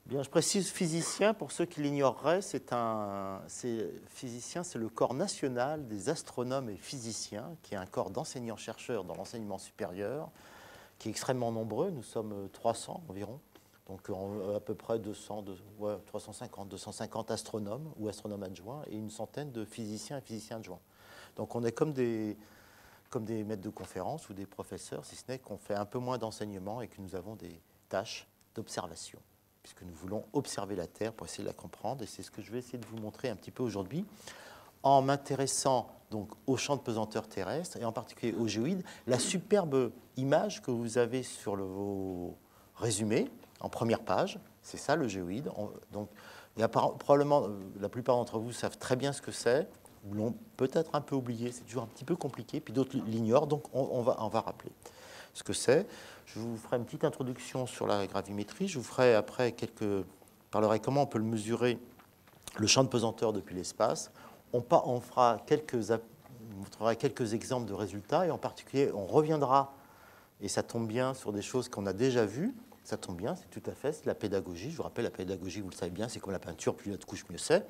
Bien, je précise physicien, pour ceux qui l'ignoreraient, physicien, c'est le corps national des astronomes et physiciens, qui est un corps d'enseignants-chercheurs dans l'enseignement supérieur, qui est extrêmement nombreux. Nous sommes 300 environ, donc à peu près 350, 250 astronomes ou astronomes adjoints et une centaine de physiciens et physiciens adjoints. Donc on est comme des maîtres de conférences ou des professeurs, si ce n'est qu'on fait un peu moins d'enseignement et que nous avons des tâches d'observation, puisque nous voulons observer la Terre pour essayer de la comprendre. Et c'est ce que je vais essayer de vous montrer un petit peu aujourd'hui, en m'intéressant donc au champ de pesanteur terrestre et en particulier aux géoïdes. La superbe image que vous avez sur vos résumés, en première page, c'est ça le géoïde. Donc, probablement, la plupart d'entre vous savent très bien ce que c'est, ou l'ont peut-être un peu oublié, c'est toujours un petit peu compliqué, puis d'autres l'ignorent, donc on va rappeler ce que c'est. Je vous ferai une petite introduction sur la gravimétrie. Je vous ferai après parlerai comment on peut le mesurer, le champ de pesanteur depuis l'espace. On fera quelques exemples de résultats et en particulier, on reviendra, et ça tombe bien, sur des choses qu'on a déjà vues. Ça tombe bien, c'est tout à fait, c'est la pédagogie. Je vous rappelle, la pédagogie, vous le savez bien, c'est comme la peinture, plus il y a de couches, mieux c'est.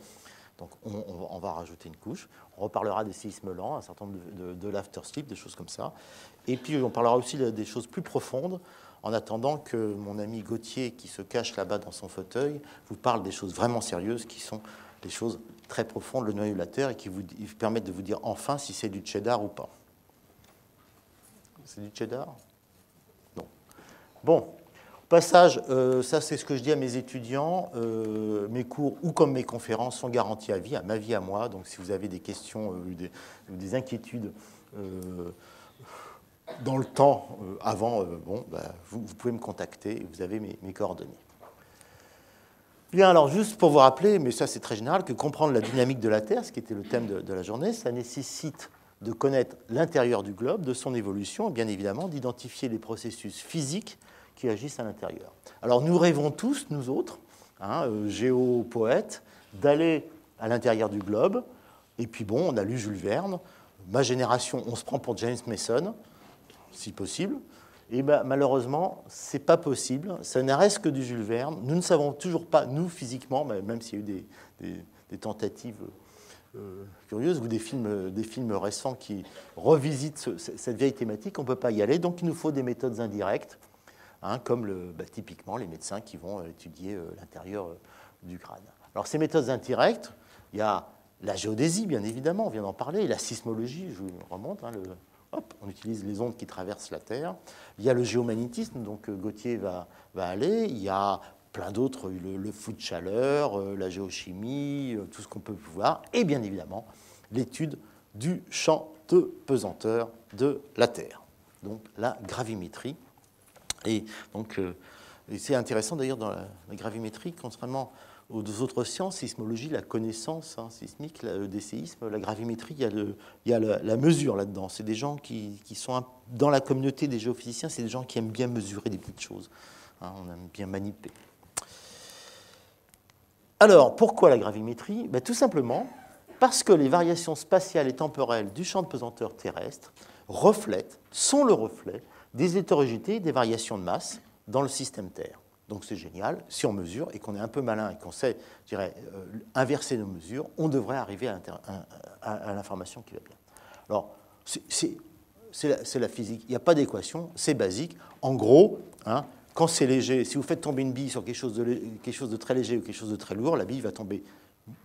Donc on va rajouter une couche. On reparlera des séismes lents, un certain nombre de l'afterslip, des choses comme ça. Et puis on parlera aussi des choses plus profondes, en attendant que mon ami Gauthier, qui se cache là-bas dans son fauteuil, vous parle des choses vraiment sérieuses, qui sont des choses très profondes, le noyau de la Terre, et qui vous permettent de vous dire enfin si c'est du cheddar ou pas. C'est du cheddar? Non. Bon. Passage, ça c'est ce que je dis à mes étudiants, mes cours ou comme mes conférences sont garantis à vie, à ma vie à moi, donc si vous avez des questions ou des inquiétudes dans le temps avant, vous pouvez me contacter, vous avez mes coordonnées. Bien, alors juste pour vous rappeler, mais ça c'est très général, que comprendre la dynamique de la Terre, ce qui était le thème de la journée, ça nécessite de connaître l'intérieur du globe, de son évolution, et bien évidemment d'identifier les processus physiques qui agissent à l'intérieur. Alors nous rêvons tous, nous autres, géopoètes, d'aller à l'intérieur du globe. Et puis bon, on a lu Jules Verne. Ma génération, on se prend pour James Mason, si possible. Et ben, malheureusement, ce n'est pas possible. Ça ne reste que du Jules Verne. Nous ne savons toujours pas, nous, physiquement, même s'il y a eu des tentatives curieuses ou des films récents qui revisitent cette vieille thématique, on ne peut pas y aller. Donc il nous faut des méthodes indirectes. Comme typiquement les médecins qui vont étudier l'intérieur du crâne. Alors ces méthodes indirectes, il y a la géodésie, bien évidemment, on vient d'en parler, et la sismologie, je vous remonte, on utilise les ondes qui traversent la Terre. Il y a le géomagnétisme, donc Gauthier va aller, il y a plein d'autres, le flux de chaleur, la géochimie, tout ce qu'on peut voir, et bien évidemment l'étude du champ de pesanteur de la Terre, donc la gravimétrie. Et donc, c'est intéressant d'ailleurs dans la gravimétrie, contrairement aux deux autres sciences, sismologie, la connaissance sismique, des séismes, la gravimétrie, il y a la mesure là-dedans. C'est des gens qui sont dans la communauté des géophysiciens, c'est des gens qui aiment bien mesurer des petites choses. On aime bien manipuler. Alors, pourquoi la gravimétrie? Tout simplement parce que les variations spatiales et temporelles du champ de pesanteur terrestre sont le reflet des hétérogénéités et des variations de masse dans le système Terre. Donc c'est génial, si on mesure et qu'on est un peu malin et qu'on sait, je dirais, inverser nos mesures, on devrait arriver à l'information qui va bien. Alors, c'est la physique, il n'y a pas d'équation, c'est basique. En gros, quand c'est léger, si vous faites tomber une bille sur quelque chose de très léger ou quelque chose de très lourd, la bille va tomber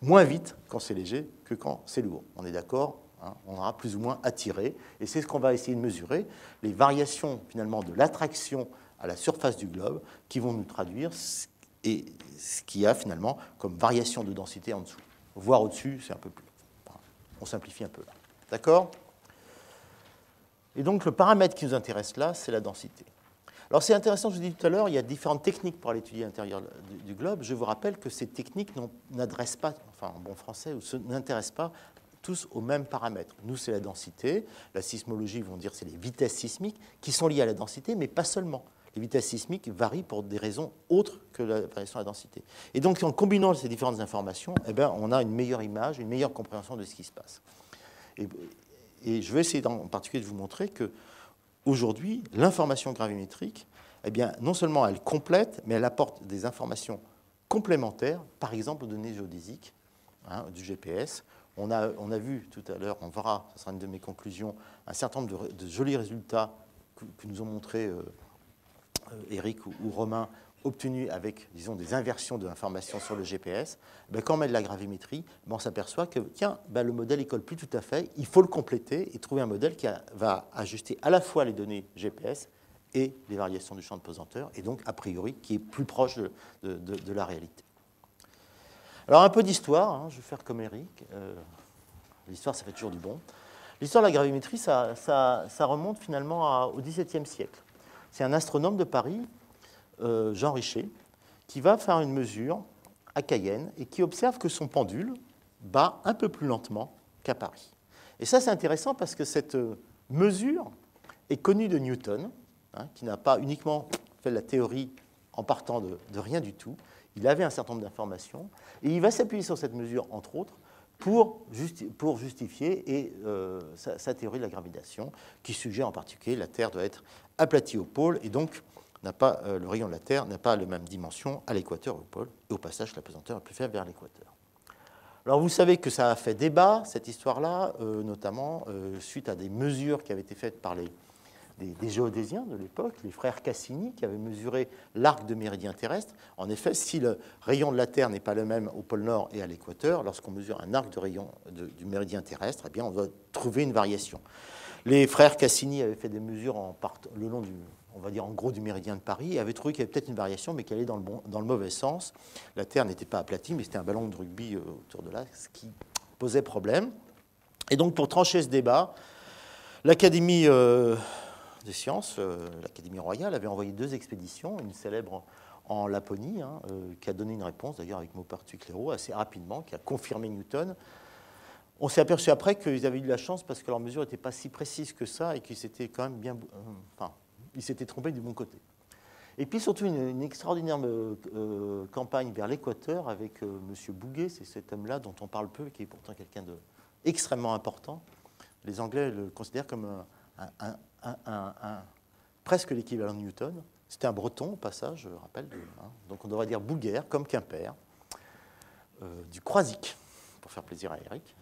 moins vite quand c'est léger que quand c'est lourd. On est d'accord? On aura plus ou moins attiré, et c'est ce qu'on va essayer de mesurer, les variations finalement de l'attraction à la surface du globe qui vont nous traduire ce qu'il y a finalement comme variation de densité en dessous. Voire au-dessus, c'est un peu plus. On simplifie un peu là. D'accord? Et donc le paramètre qui nous intéresse là, c'est la densité. Alors c'est intéressant, je vous dis tout à l'heure, il y a différentes techniques pour aller étudier l'intérieur du globe. Je vous rappelle que ces techniques n'adressent pas, enfin en bon français, n'intéressent pas tous aux mêmes paramètres. Nous, c'est la densité. La sismologie, ils vont dire c'est les vitesses sismiques qui sont liées à la densité, mais pas seulement. Les vitesses sismiques varient pour des raisons autres que la variation de la densité. Et donc, en combinant ces différentes informations, on a une meilleure image, une meilleure compréhension de ce qui se passe. Et je vais essayer en particulier de vous montrer qu'aujourd'hui, l'information gravimétrique, eh bien, non seulement elle complète, mais elle apporte des informations complémentaires, par exemple aux données géodésiques du GPS. On a vu tout à l'heure, on verra, ce sera une de mes conclusions, un certain nombre de jolis résultats que nous ont montrés Eric ou Romain, obtenus avec, disons, des inversions de l'information sur le GPS. Quand on met de la gravimétrie, on s'aperçoit que, tiens, le modèle ne colle plus tout à fait, il faut le compléter et trouver un modèle qui va ajuster à la fois les données GPS et les variations du champ de pesanteur, et donc, a priori, qui est plus proche de la réalité. Alors, un peu d'histoire, je vais faire comme Eric. L'histoire, ça fait toujours du bon. L'histoire de la gravimétrie, ça remonte finalement au XVIIe siècle. C'est un astronome de Paris, Jean Richer, qui va faire une mesure à Cayenne et qui observe que son pendule bat un peu plus lentement qu'à Paris. Et ça, c'est intéressant parce que cette mesure est connue de Newton, qui n'a pas uniquement fait la théorie en partant de rien du tout. Il avait un certain nombre d'informations et il va s'appuyer sur cette mesure, entre autres, pour justifier sa théorie de la gravitation, qui suggère en particulier que la Terre doit être aplatie au pôle et donc le rayon de la Terre n'a pas la même dimension à l'équateur et au pôle, et au passage, la pesanteur est plus faible vers l'équateur. Alors vous savez que ça a fait débat, cette histoire-là, notamment suite à des mesures qui avaient été faites par des géodésiens de l'époque, les frères Cassini, qui avaient mesuré l'arc de méridien terrestre. En effet, si le rayon de la Terre n'est pas le même au pôle Nord et à l'équateur, lorsqu'on mesure un arc de rayon du méridien terrestre, eh bien, on doit trouver une variation. Les frères Cassini avaient fait des mesures le long on va dire en gros du méridien de Paris, et avaient trouvé qu'il y avait peut-être une variation, mais qu'elle allait dans le mauvais sens. La Terre n'était pas aplatie, mais c'était un ballon de rugby autour de là, ce qui posait problème. Et donc, pour trancher ce débat, l'Académie des sciences, l'Académie royale, avait envoyé 2 expéditions, une célèbre en Laponie, qui a donné une réponse, d'ailleurs avec Maupertuis-Clairaut, assez rapidement, qui a confirmé Newton. On s'est aperçu après qu'ils avaient eu de la chance parce que leurs mesures n'étaient pas si précises que ça et qu'ils s'étaient quand même bien... ils s'étaient trompés du bon côté. Et puis surtout une extraordinaire campagne vers l'équateur avec M. Bouguer, c'est cet homme-là dont on parle peu, qui est pourtant quelqu'un d'extrêmement important. Les Anglais le considèrent comme presque l'équivalent de Newton. C'était un breton, au passage, je rappelle. Donc on devrait dire Bouguer, comme Quimper, du Croisic, pour faire plaisir à Eric.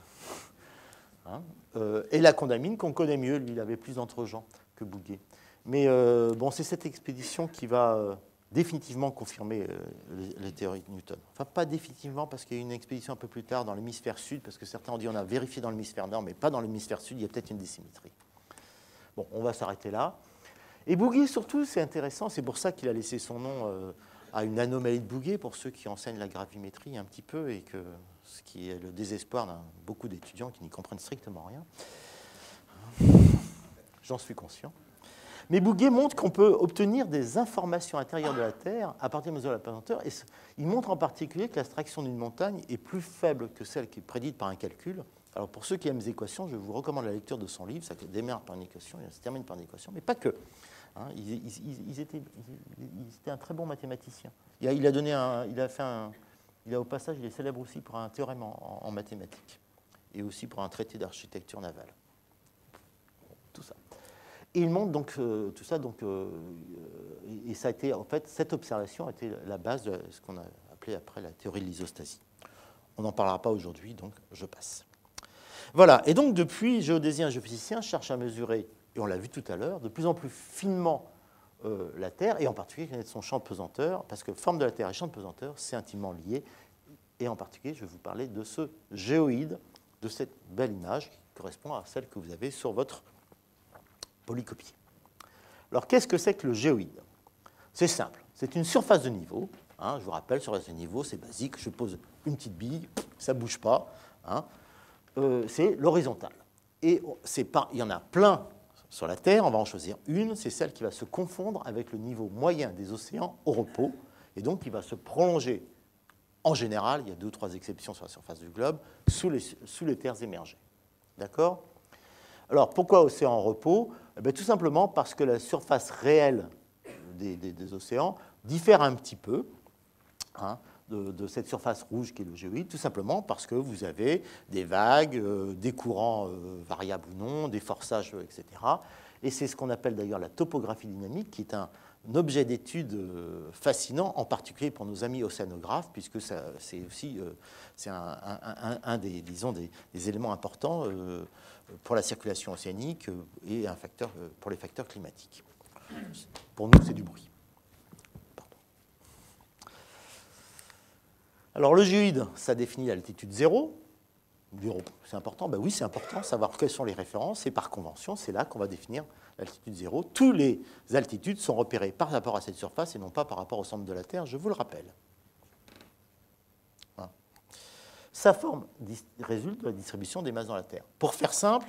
Et la Condamine, qu'on connaît mieux, lui, il avait plus d'entre-gens que Bouguer. Mais c'est cette expédition qui va définitivement confirmer les théories de Newton. Enfin, pas définitivement, parce qu'il y a eu une expédition un peu plus tard dans l'hémisphère sud, parce que certains ont dit on a vérifié dans l'hémisphère nord, mais pas dans l'hémisphère sud, il y a peut-être une dissymétrie. Bon, on va s'arrêter là. Et Bouguer, surtout, c'est intéressant, c'est pour ça qu'il a laissé son nom à une anomalie de Bouguer, pour ceux qui enseignent la gravimétrie un petit peu, et ce qui est le désespoir de beaucoup d'étudiants qui n'y comprennent strictement rien. J'en suis conscient. Mais Bouguer montre qu'on peut obtenir des informations intérieures de la Terre à partir de mesures de la pesanteur. Et il montre en particulier que l'abstraction d'une montagne est plus faible que celle qui est prédite par un calcul. Alors pour ceux qui aiment les équations, je vous recommande la lecture de son livre. Ça démarre par une équation, il se termine par une équation, mais pas que. Il était un très bon mathématicien. Il a au passage, il est célèbre aussi pour un théorème en mathématiques et aussi pour un traité d'architecture navale. Tout ça. Et il montre donc tout ça, et ça a été, en fait, cette observation a été la base de ce qu'on a appelé après la théorie de l'isostasie. On n'en parlera pas aujourd'hui, donc je passe. Voilà, et donc depuis, géodésiens et géophysiciens cherchent à mesurer, et on l'a vu tout à l'heure, de plus en plus finement la Terre, et en particulier connaître son champ de pesanteur, parce que forme de la Terre et champ de pesanteur, c'est intimement lié, et en particulier, je vais vous parler de ce géoïde, de cette belle image qui correspond à celle que vous avez sur votre polycopie. Alors, qu'est-ce que c'est que le géoïde? C'est simple, c'est une surface de niveau. Je vous rappelle, surface de niveau, c'est basique. Je pose une petite bille, ça ne bouge pas. C'est l'horizontale. Et il y en a plein sur la Terre, on va en choisir une. C'est celle qui va se confondre avec le niveau moyen des océans au repos. Et donc, qui va se prolonger, en général, il y a 2 ou 3 exceptions sur la surface du globe, sous les terres émergées. D'accord? Alors, pourquoi océan en repos? Tout simplement parce que la surface réelle des océans diffère un petit peu de cette surface rouge qui est le géoïde, tout simplement parce que vous avez des vagues, des courants variables ou non, des forçages, etc. Et c'est ce qu'on appelle d'ailleurs la topographie dynamique, qui est objet d'étude fascinant, en particulier pour nos amis océanographes, puisque c'est aussi un des, disons, des éléments importants pour la circulation océanique et un facteur, pour les facteurs climatiques. Pour nous, c'est du bruit. Pardon. Alors, le géoïde, ça définit l'altitude 0. C'est important? Ben oui, c'est important, savoir quelles sont les références, et par convention, c'est là qu'on va définir l'altitude 0. Toutes les altitudes sont repérées par rapport à cette surface et non pas par rapport au centre de la Terre, je vous le rappelle. Voilà. Sa forme résulte de la distribution des masses dans la Terre. Pour faire simple,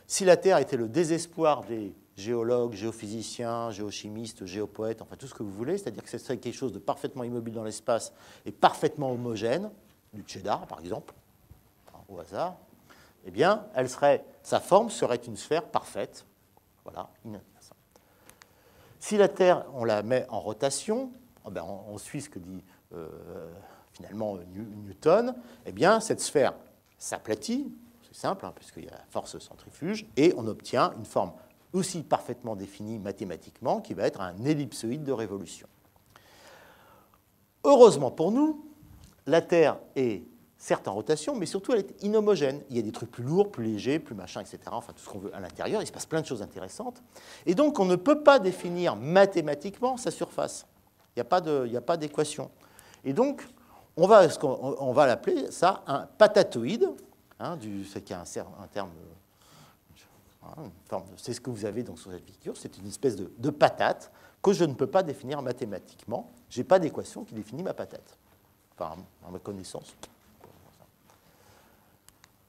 si la Terre était le désespoir des géologues, géophysiciens, géochimistes, géopoètes, enfin tout ce que vous voulez, c'est-à-dire que ce serait quelque chose de parfaitement immobile dans l'espace et parfaitement homogène, du cheddar par exemple, au hasard, eh bien, sa forme serait une sphère parfaite. Voilà, inintéressant. Si la Terre, on la met en rotation, on suit ce que dit finalement Newton, eh bien, cette sphère s'aplatit, c'est simple, puisqu'il y a la force centrifuge, et on obtient une forme aussi parfaitement définie mathématiquement, qui va être un ellipsoïde de révolution. Heureusement pour nous, la Terre est certes en rotation, mais surtout elle est inhomogène. Il y a des trucs plus lourds, plus légers, plus machin, etc. Enfin, tout ce qu'on veut à l'intérieur. Il se passe plein de choses intéressantes. Et donc, on ne peut pas définir mathématiquement sa surface. Il n'y a pas d'équation. Et donc, on va l'appeler ça un patatoïde. C'est un terme. C'est ce que vous avez donc sur cette figure. C'est une espèce de patate que je ne peux pas définir mathématiquement. Je n'ai pas d'équation qui définit ma patate. Enfin, à ma connaissance.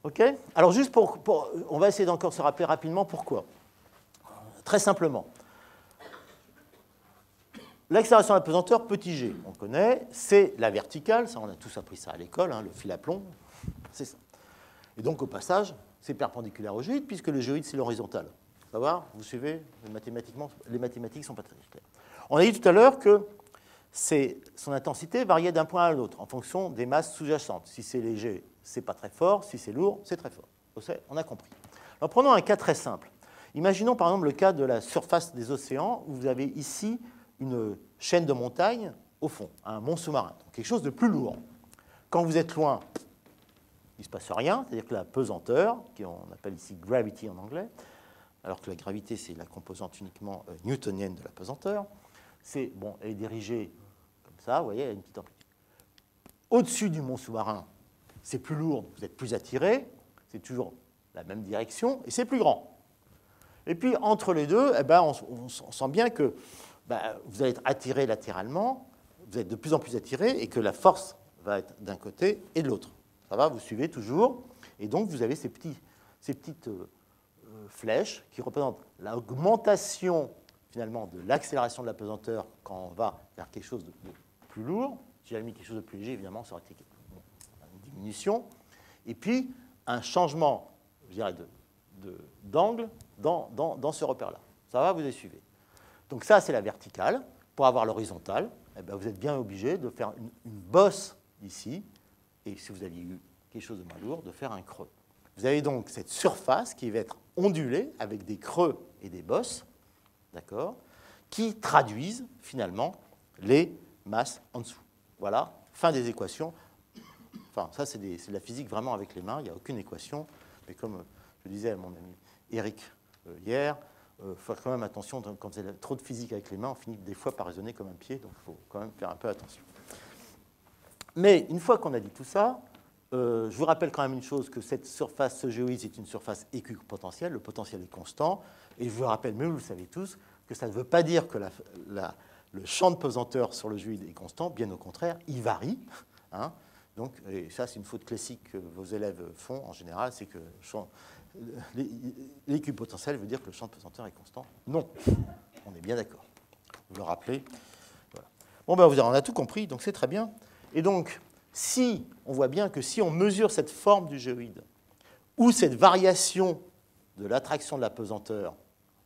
OK ? Alors, juste on va essayer d'encore se rappeler rapidement pourquoi. Très simplement. L'accélération de la pesanteur, petit g, on connaît, c'est la verticale, ça on a tous appris ça à l'école, le fil à plomb, c'est ça. Et donc, au passage, c'est perpendiculaire au géoïde, puisque le géoïde, c'est l'horizontal. Ça va ? Vous suivez ? Mathématiquement, les mathématiques ne sont pas très claires. On a dit tout à l'heure que son intensité variait d'un point à l'autre, en fonction des masses sous-jacentes. Si c'est léger, c'est pas très fort. Si c'est lourd, c'est très fort. On a compris. Alors, prenons un cas très simple. Imaginons par exemple le cas de la surface des océans, où vous avez ici une chaîne de montagnes au fond, un mont sous-marin, donc quelque chose de plus lourd. Quand vous êtes loin, il ne se passe rien, c'est-à-dire que la pesanteur, qu'on appelle ici gravity en anglais, alors que la gravité, c'est la composante uniquement newtonienne de la pesanteur, elle est dirigée comme ça, vous voyez, elle a une petite amplitude. Au-dessus du mont sous-marin, c'est plus lourd, vous êtes plus attiré, c'est toujours la même direction, et c'est plus grand. Et puis, entre les deux, on sent bien que vous allez être attiré latéralement, vous êtes de plus en plus attiré, et que la force va être d'un côté et de l'autre. Ça va, vous suivez toujours, et donc vous avez ces petites flèches qui représentent l'augmentation, finalement, de l'accélération de la pesanteur quand on va vers quelque chose de plus lourd. Si j'avais mis quelque chose de plus léger, évidemment, ça aurait été une diminution. Et puis, un changement, je dirais, d'angle dans ce repère-là. Ça va, vous les suivez. Donc ça, c'est la verticale. Pour avoir l'horizontale, vous êtes bien obligé de faire une bosse ici, et si vous aviez eu quelque chose de moins lourd, de faire un creux. Vous avez donc cette surface qui va être ondulée avec des creux et des bosses, d'accord, qui traduisent finalement les masses en dessous. Voilà, fin des équations. Enfin, ça, c'est de la physique vraiment avec les mains, il n'y a aucune équation. Mais comme je disais à mon ami Eric hier, il faut faire quand même attention, quand vous avez trop de physique avec les mains, on finit des fois par raisonner comme un pied, donc il faut quand même faire un peu attention. Mais une fois qu'on a dit tout ça, je vous rappelle quand même une chose, que cette surface, ce géoïde, c'est une surface équipotentielle, le potentiel est constant, et je vous rappelle, mais vous le savez tous, que ça ne veut pas dire que le champ de pesanteur sur le géoïde est constant, bien au contraire, il varie. Donc, et ça, c'est une faute classique que vos élèves font en général, c'est que l'équipotentiel veut dire que le champ de pesanteur est constant. Non, on est bien d'accord. Vous le rappelez. Voilà. Bon, on a tout compris, donc c'est très bien. Et donc, on voit bien que si on mesure cette forme du géoïde, ou cette variation de l'attraction de la pesanteur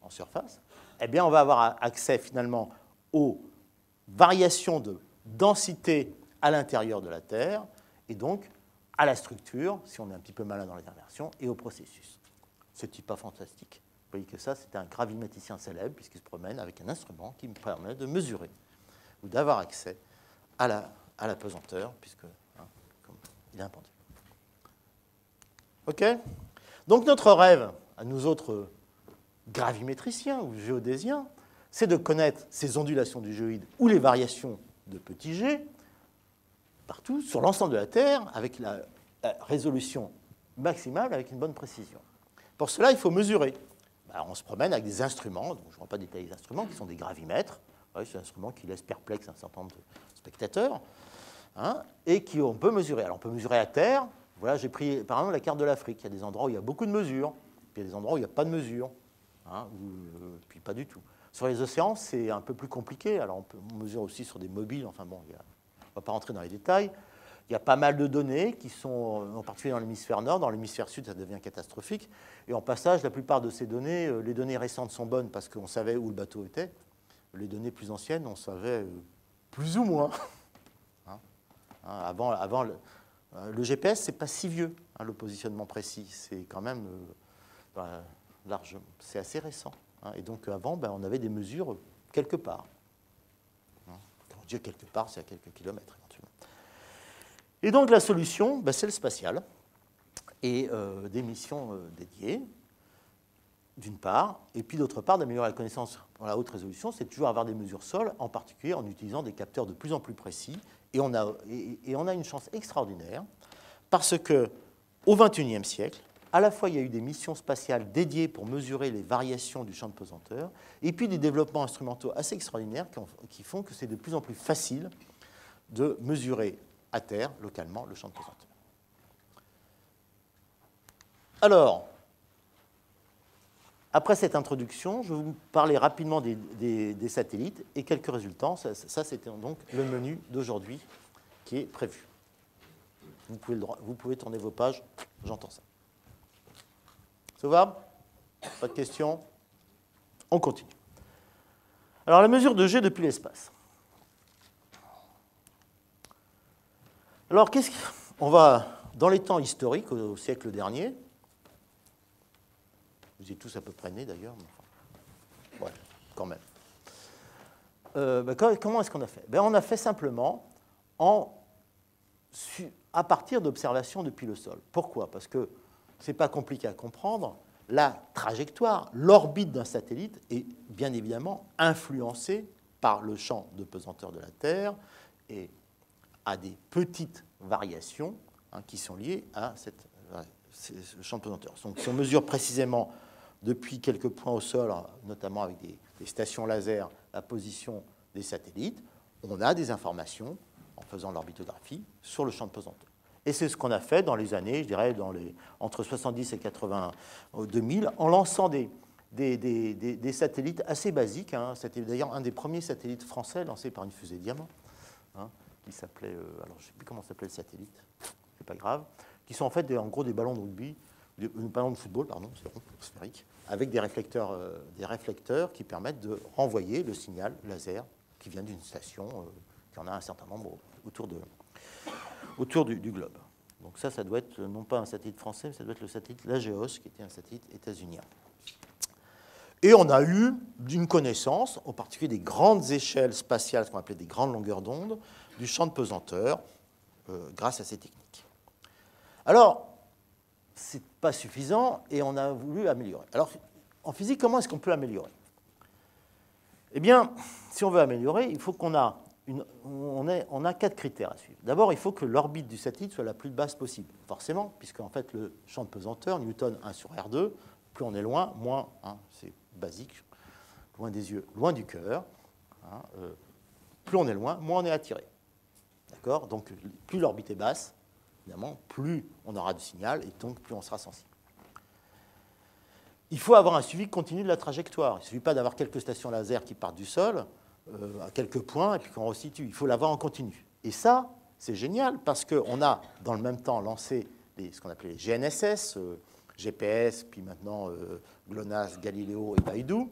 en surface, eh bien, on va avoir accès finalement aux variations de densité à l'intérieur de la Terre, et donc à la structure, si on est un petit peu malin dans les inversions, et au processus. C'est pas fantastique. voyez que ça, c'était un gravimétricien célèbre, puisqu'il se promène avec un instrument qui me permet de mesurer ou d'avoir accès à la pesanteur, puisque comme il est un pendule. OK? Donc notre rêve, à nous autres gravimétriciens ou géodésiens, c'est de connaître ces ondulations du géoïde ou les variations de petits g partout, sur l'ensemble de la Terre, avec la résolution maximale, avec une bonne précision. Pour cela, il faut mesurer. Alors, on se promène avec des instruments, donc je ne vais pas détailler les instruments, qui sont des gravimètres. C'est un instrument qui laisse perplexe un certain nombre de spectateurs, et qu'on peut mesurer. Alors, on peut mesurer à terre. Voilà, j'ai pris par exemple la carte de l'Afrique. Il y a des endroits où il y a beaucoup de mesures, puis il y a des endroits où il n'y a pas de mesures, puis pas du tout. Sur les océans, c'est un peu plus compliqué. Alors, on peut mesurer aussi sur des mobiles. Enfin bon, on ne va pas rentrer dans les détails. Il y a pas mal de données qui sont, en particulier dans l'hémisphère nord. Dans l'hémisphère sud, ça devient catastrophique. Et en passage, la plupart de ces données, les données récentes sont bonnes parce qu'on savait où le bateau était. Les données plus anciennes, on savait plus ou moins. Avant le GPS, ce n'est pas si vieux, le positionnement précis. C'est quand même large. C'est assez récent. Et donc, avant, on avait des mesures quelque part. Quand je dis quelque part, c'est à quelques kilomètres, éventuellement. Et donc, la solution, c'est le spatial et des missions dédiées, d'une part, et puis d'autre part, d'améliorer la connaissance dans la haute résolution, c'est toujours avoir des mesures sol, en particulier en utilisant des capteurs de plus en plus précis. Et on a une chance extraordinaire, parce qu'au XXIe siècle, à la fois, il y a eu des missions spatiales dédiées pour mesurer les variations du champ de pesanteur, et puis des développements instrumentaux assez extraordinaires qui font que c'est de plus en plus facile de mesurer à terre, localement, le champ de pesanteur. Alors, après cette introduction, je vais vous parler rapidement des satellites et quelques résultats. Ça c'était donc le menu d'aujourd'hui qui est prévu. Vous pouvez tourner vos pages, j'entends ça. Ça va? Pas de questions? On continue. Alors, la mesure de G depuis l'espace. Alors, on va dans les temps historiques, au siècle dernier. Vous êtes tous à peu près nés d'ailleurs. Ouais, quand même. Comment est-ce qu'on a fait? On a fait simplement à partir d'observations depuis le sol. Pourquoi? Parce que ce n'est pas compliqué à comprendre. La trajectoire, l'orbite d'un satellite est bien évidemment influencée par le champ de pesanteur de la Terre et à des petites variations qui sont liées à ce champ de pesanteur. Donc, si on mesure précisément depuis quelques points au sol, notamment avec des stations laser, la position des satellites, on a des informations, en faisant l'orbitographie, sur le champ de pesanteur. Et c'est ce qu'on a fait dans les années, je dirais, entre 70 et 2000, en lançant des satellites assez basiques. C'était d'ailleurs un des premiers satellites français lancés par une fusée Diamant, qui s'appelait, alors je ne sais plus comment s'appelait le satellite, c'est pas grave, qui sont en fait en gros des ballons de rugby, des ballons de football, pardon, c'est rond, sphérique, avec des réflecteurs qui permettent de renvoyer le signal laser qui vient d'une station, qui en a un certain nombre autour du globe. Donc ça doit être non pas un satellite français, mais ça doit être le satellite Lageos, qui était un satellite états-unien. Et on a eu une connaissance, en particulier des grandes échelles spatiales, ce qu'on appelait des grandes longueurs d'onde, du champ de pesanteur, grâce à ces techniques. Alors, ce n'est pas suffisant, et on a voulu améliorer. Alors, en physique, comment est-ce qu'on peut améliorer? Eh bien, si on veut améliorer, il faut qu'on a on a 4 critères à suivre. D'abord, il faut que l'orbite du satellite soit la plus basse possible, forcément, puisque en fait, le champ de pesanteur, Newton 1 sur R2, plus on est loin, moins, c'est basique, loin des yeux, loin du cœur, plus on est loin, moins on est attiré. D'accord? Donc, plus l'orbite est basse, évidemment, plus on aura du signal, et donc plus on sera sensible. Il faut avoir un suivi continu de la trajectoire. Il ne suffit pas d'avoir quelques stations laser qui partent du sol, à quelques points, et puis qu'on resitue. Il faut l'avoir en continu. Et ça, c'est génial, parce qu'on a, dans le même temps, lancé ce qu'on appelait les GNSS, GPS, puis maintenant GLONASS, Galileo et Beidou,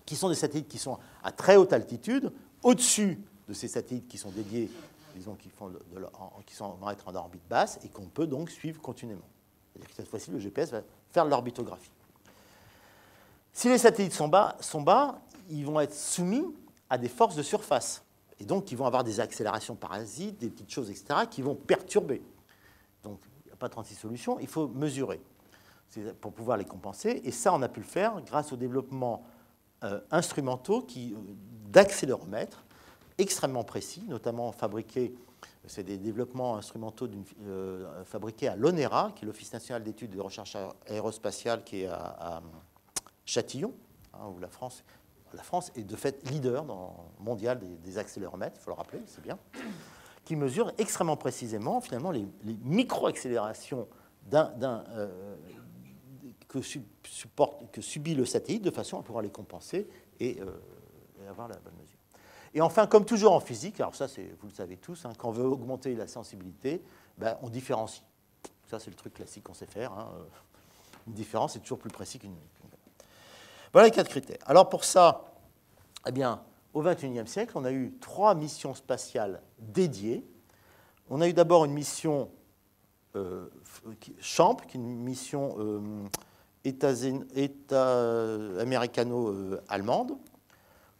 qui sont des satellites qui sont à très haute altitude, au-dessus de ces satellites qui sont dédiés, disons, qui vont être en orbite basse, et qu'on peut donc suivre continuellement. C'est-à-dire que cette fois-ci, le GPS va faire de l'orbitographie. Si les satellites sont bas, ils vont être soumis à des forces de surface. Et donc, ils vont avoir des accélérations parasites, des petites choses, etc., qui vont perturber. Donc, il n'y a pas 36 solutions, il faut mesurer pour pouvoir les compenser. Et ça, on a pu le faire grâce au développement instrumentaux d'accéléromètres extrêmement précis, notamment fabriqués, c'est des développements instrumentaux fabriqués à l'ONERA, qui est l'Office national d'études et de recherche aérospatiale, qui est à Châtillon, hein, où la France est de fait leader mondial des accéléromètres, il faut le rappeler, c'est bien, qui mesure extrêmement précisément finalement les micro-accélérations que subit le satellite de façon à pouvoir les compenser et avoir la bonne mesure. Et enfin, comme toujours en physique, alors ça vous le savez tous, hein, quand on veut augmenter la sensibilité, ben, on différencie. Ça c'est le truc classique qu'on sait faire. Hein. Une différence est toujours plus précis qu'une. Voilà les 4 critères. Alors pour ça, eh bien, au XXIe siècle, on a eu 3 missions spatiales dédiées. On a eu d'abord une mission CHAMP, qui est une mission américano-allemande,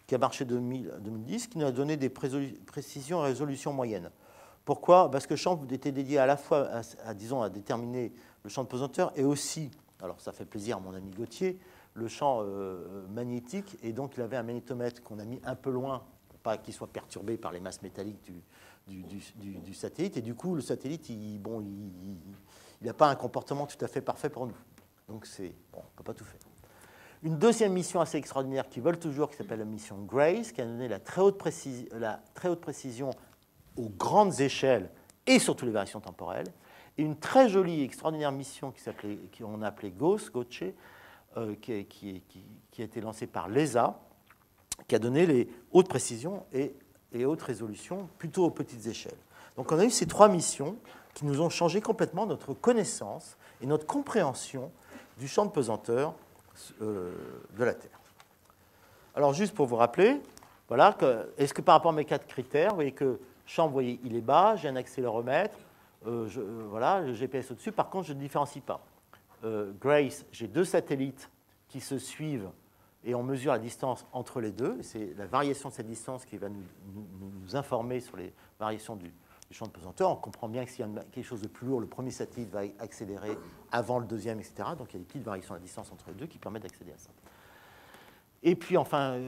qui a marché en 2010, qui nous a donné des précisions et résolutions moyennes. Pourquoi? Parce que CHAMP était dédié à la fois à déterminer le champ de pesanteur et aussi, alors ça fait plaisir à mon ami Gauthier, le champ magnétique, et donc il avait un magnétomètre qu'on a mis un peu loin, pour pas qu'il soit perturbé par les masses métalliques du satellite, et du coup le satellite, il n'a pas un comportement tout à fait parfait pour nous. Donc on ne peut pas tout faire. Une deuxième mission assez extraordinaire qui vole toujours, qui s'appelle la mission GRACE, qui a donné la très haute précision aux grandes échelles et surtout les variations temporelles, et une très jolie, extraordinaire mission qu'on a appelée GOCE, qui a été lancée par l'ESA, qui a donné les hautes précisions et hautes résolutions plutôt aux petites échelles. Donc on a eu ces 3 missions qui nous ont changé complètement notre connaissance et notre compréhension du champ de pesanteur de la Terre. Alors juste pour vous rappeler, voilà, est-ce que par rapport à mes 4 critères, vous voyez que champ, vous voyez, il est bas, j'ai un accéléromètre, voilà, le GPS au-dessus, par contre je ne différencie pas. GRACE, j'ai 2 satellites qui se suivent et on mesure la distance entre les deux. C'est la variation de cette distance qui va nous informer sur les variations du champ de pesanteur. On comprend bien que s'il y a quelque chose de plus lourd, le premier satellite va accélérer avant le deuxième, etc. Donc il y a des petites variations de la distance entre les deux qui permettent d'accéder à ça. Et puis enfin,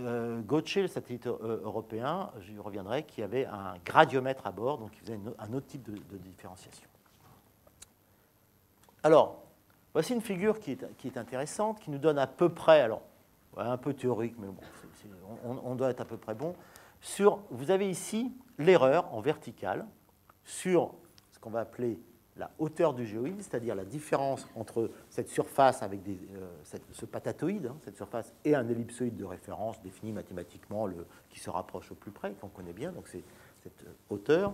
GOCE, le satellite européen, j'y reviendrai, qui avait un gradiomètre à bord, donc qui faisait un autre type de différenciation. Alors, voici une figure qui est intéressante, qui nous donne à peu près, alors un peu théorique, mais bon, on doit être à peu près bon. Vous avez ici l'erreur en verticale sur ce qu'on va appeler la hauteur du géoïde, c'est-à-dire la différence entre cette surface avec ce patatoïde, hein, cette surface, et un ellipsoïde de référence défini mathématiquement, qui se rapproche au plus près, qu'on connaît bien, donc c'est cette hauteur.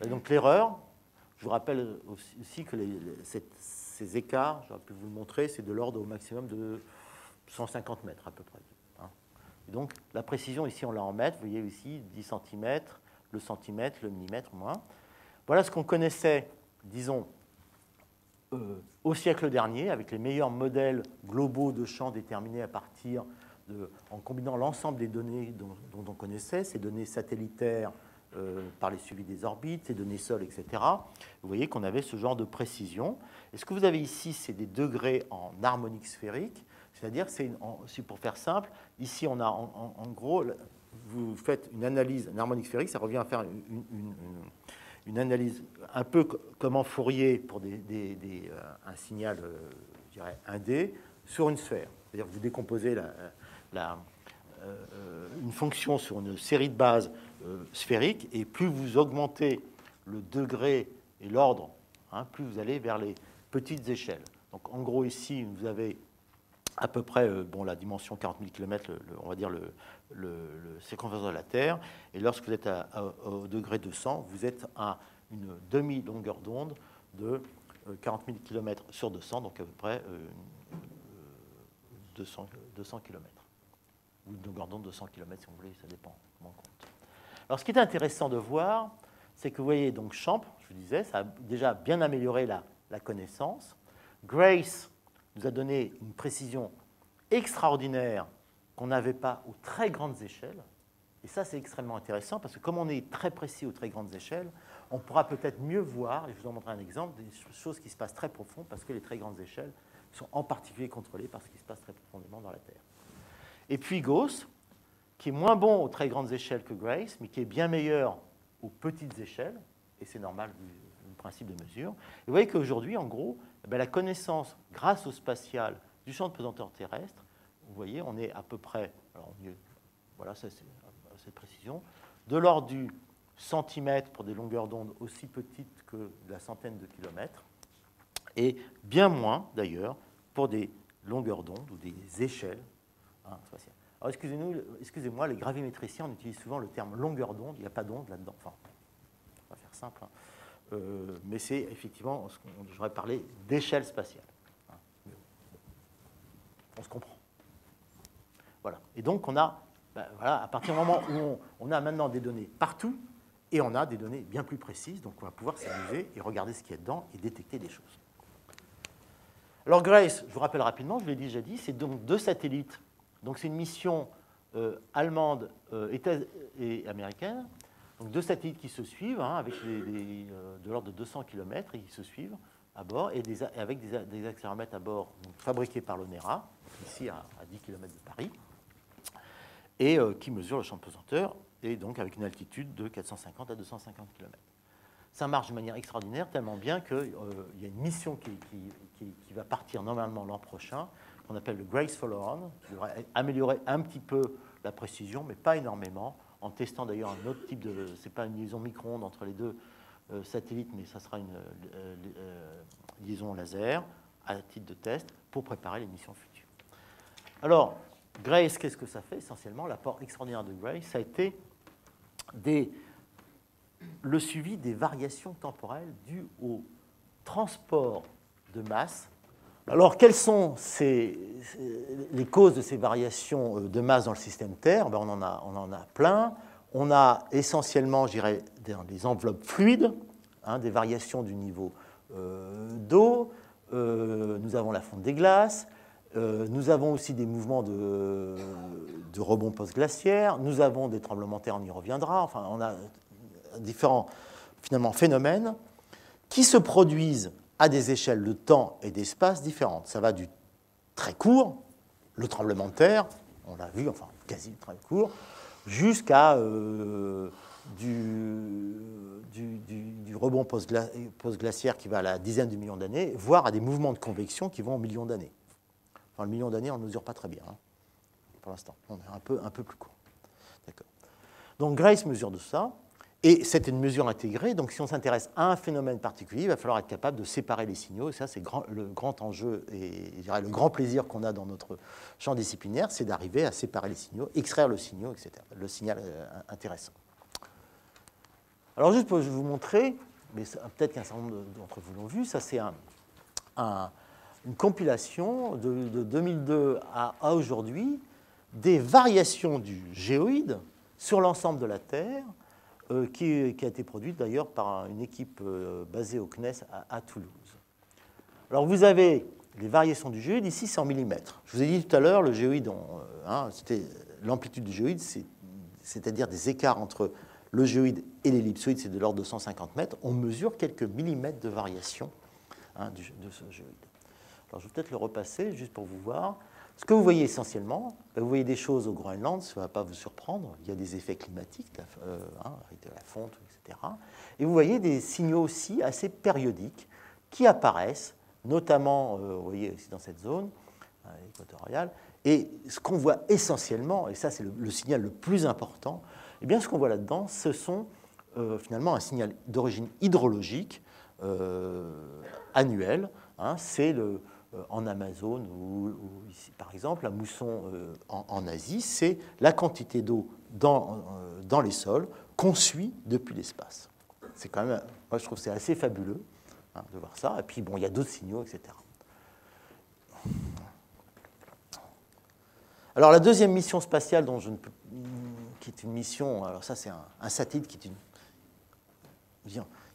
Et donc l'erreur, je vous rappelle aussi que ces écarts, j'aurais pu vous le montrer, c'est de l'ordre au maximum de 150 mètres à peu près. Hein. Et donc la précision ici, on l'a en mètres, vous voyez ici 10 cm, le centimètre, le millimètre moins. Voilà ce qu'on connaissait, disons, au siècle dernier, avec les meilleurs modèles globaux de champs déterminés en combinant l'ensemble des données dont on connaissait, ces données satellitaires par les suivis des orbites, ces données sol, etc. Vous voyez qu'on avait ce genre de précision. Et ce que vous avez ici, c'est des degrés en harmonique sphérique, c'est-à-dire, pour faire simple, ici on a en gros, vous faites une analyse, une harmonique sphérique, ça revient à faire une analyse un peu comme en Fourier pour un signal, je dirais, 1D, sur une sphère. C'est-à-dire que vous décomposez une fonction sur une série de bases sphériques, et plus vous augmentez le degré et l'ordre, hein, plus vous allez vers les petites échelles. Donc en gros ici, vous avez à peu près la dimension 40 000 km, on va dire le circonférence de la Terre, et lorsque vous êtes au degré 200, vous êtes à une demi-longueur d'onde de 40 000 km sur 200, donc à peu près 200 km. Ou une longueur d'onde de 100 km, si vous voulez, ça dépend comment on compte. Alors ce qui est intéressant de voir, c'est que vous voyez, donc CHAMP, je vous disais, ça a déjà bien amélioré la connaissance. GRACE nous a donné une précision extraordinaires qu'on n'avait pas aux très grandes échelles. Et ça, c'est extrêmement intéressant parce que comme on est très précis aux très grandes échelles, on pourra peut-être mieux voir, et je vous en montrerai un exemple, des choses qui se passent très profond parce que les très grandes échelles sont en particulier contrôlées par ce qui se passe très profondément dans la Terre. Et puis Gauss, qui est moins bon aux très grandes échelles que Grace, mais qui est bien meilleur aux petites échelles, et c'est normal vu le principe de mesure. Et vous voyez qu'aujourd'hui, en gros, la connaissance, grâce au spatial, du champ de pesanteur terrestre, vous voyez, on est à peu près, alors mieux, voilà, ça c'est cette précision, de l'ordre du centimètre pour des longueurs d'onde aussi petites que de la centaine de kilomètres, et bien moins, d'ailleurs, pour des longueurs d'onde ou des échelles spatiales. Alors, excusez-moi, les gravimétriciens, on utilise souvent le terme longueur d'onde, il n'y a pas d'onde là-dedans. Enfin, on va faire simple, mais c'est effectivement, j'aurais parlé d'échelle spatiale. On se comprend. Voilà. Et donc, on a, voilà, à partir du moment où on a maintenant des données partout, et on a des données bien plus précises, donc on va pouvoir s'amuser et regarder ce qu'il y a dedans et détecter des choses. Alors Grace, je vous rappelle rapidement, je l'ai déjà dit, c'est donc 2 satellites. Donc c'est une mission allemande et américaine. Donc 2 satellites qui se suivent, avec de l'ordre de 200 km et qui se suivent à bord, et avec des accéléromètres à bord donc, fabriqués par l'ONERA, ici à 10 km de Paris, et qui mesurent le champ de pesanteur, et donc avec une altitude de 450 à 250 km. Ça marche de manière extraordinaire, tellement bien qu'il y a une mission qui va partir normalement l'an prochain, qu'on appelle le Grace Follow-on, qui devrait améliorer un petit peu la précision, mais pas énormément, en testant d'ailleurs un autre type de... Ce n'est pas une liaison micro-ondes entre les 2 satellites, mais ça sera une liaison laser à titre de test pour préparer les missions futures. Alors, Grace, qu'est-ce que ça fait essentiellement? L'apport extraordinaire de Grace, ça a été le suivi des variations temporelles dues au transport de masse. Alors, quelles sont les causes de ces variations de masse dans le système Terre? On en a plein. On a essentiellement, je dirais, des enveloppes fluides, des variations du niveau d'eau. Nous avons la fonte des glaces. Nous avons aussi des mouvements de rebond post-glaciaire. Nous avons des tremblements de terre, on y reviendra. Enfin, on a différents finalement, phénomènes qui se produisent à des échelles de temps et d'espace différentes. Ça va du très court, le tremblement de terre, on l'a vu, enfin quasi très court, jusqu'à du rebond post-glaciaire qui va à la dizaine de millions d'années, voire à des mouvements de convection qui vont aux millions d'années. Enfin, le million d'années, on ne mesure pas très bien, pour l'instant. On est un peu plus court. D'accord. Donc Grace mesure de ça. Et c'est une mesure intégrée, donc si on s'intéresse à un phénomène particulier, il va falloir être capable de séparer les signaux, et ça c'est le grand enjeu et je dirais, le grand plaisir qu'on a dans notre champ disciplinaire, c'est d'arriver à séparer les signaux, extraire le signal, etc. Le signal intéressant. Alors juste pour vous montrer, mais peut-être qu'un certain nombre d'entre vous l'ont vu, ça c'est une compilation de 2002 à aujourd'hui des variations du géoïde sur l'ensemble de la Terre, qui a été produite d'ailleurs par une équipe basée au CNES à Toulouse. Alors vous avez les variations du géoïde, ici c'est en millimètres. Je vous ai dit tout à l'heure, le géoïde, c'était l'amplitude du géoïde, c'est-à-dire des écarts entre le géoïde et l'ellipsoïde, c'est de l'ordre de 150 mètres. On mesure quelques millimètres de variation de ce géoïde. Alors je vais peut-être le repasser juste pour vous voir. Ce que vous voyez essentiellement, vous voyez des choses au Groenland, ça ne va pas vous surprendre, il y a des effets climatiques, avec de la fonte, etc. Et vous voyez des signaux aussi assez périodiques qui apparaissent, notamment, vous voyez ici dans cette zone équatoriale, et ce qu'on voit essentiellement, et ça c'est le signal le plus important, eh bien ce qu'on voit là-dedans, ce sont finalement un signal d'origine hydrologique annuel, c'est en Amazone ou ici, par exemple, la mousson en Asie, c'est la quantité d'eau dans les sols qu'on suit depuis l'espace. C'est quand même, moi je trouve que c'est assez fabuleux de voir ça. Et puis bon, il y a d'autres signaux, etc. Alors la deuxième mission spatiale qui est une mission, alors ça c'est un satellite qui est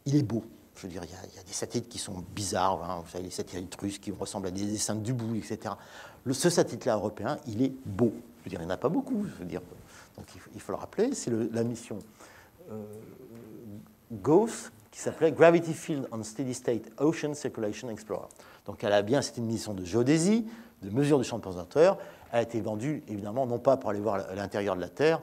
il est beau. Je veux dire, il y a des satellites qui sont bizarres, hein, vous savez, les satellites russes qui ressemblent à des dessins de Dubout, etc. Ce satellite-là européen, il est beau. Je veux dire, il n'y en a pas beaucoup. Je veux dire, donc il faut le rappeler, c'est la mission GOES, qui s'appelait Gravity Field on Steady State Ocean Circulation Explorer. Donc c'était une mission de géodésie, de mesure du champ de pesanteur. Elle a été vendue, évidemment, non pas pour aller voir l'intérieur de la Terre,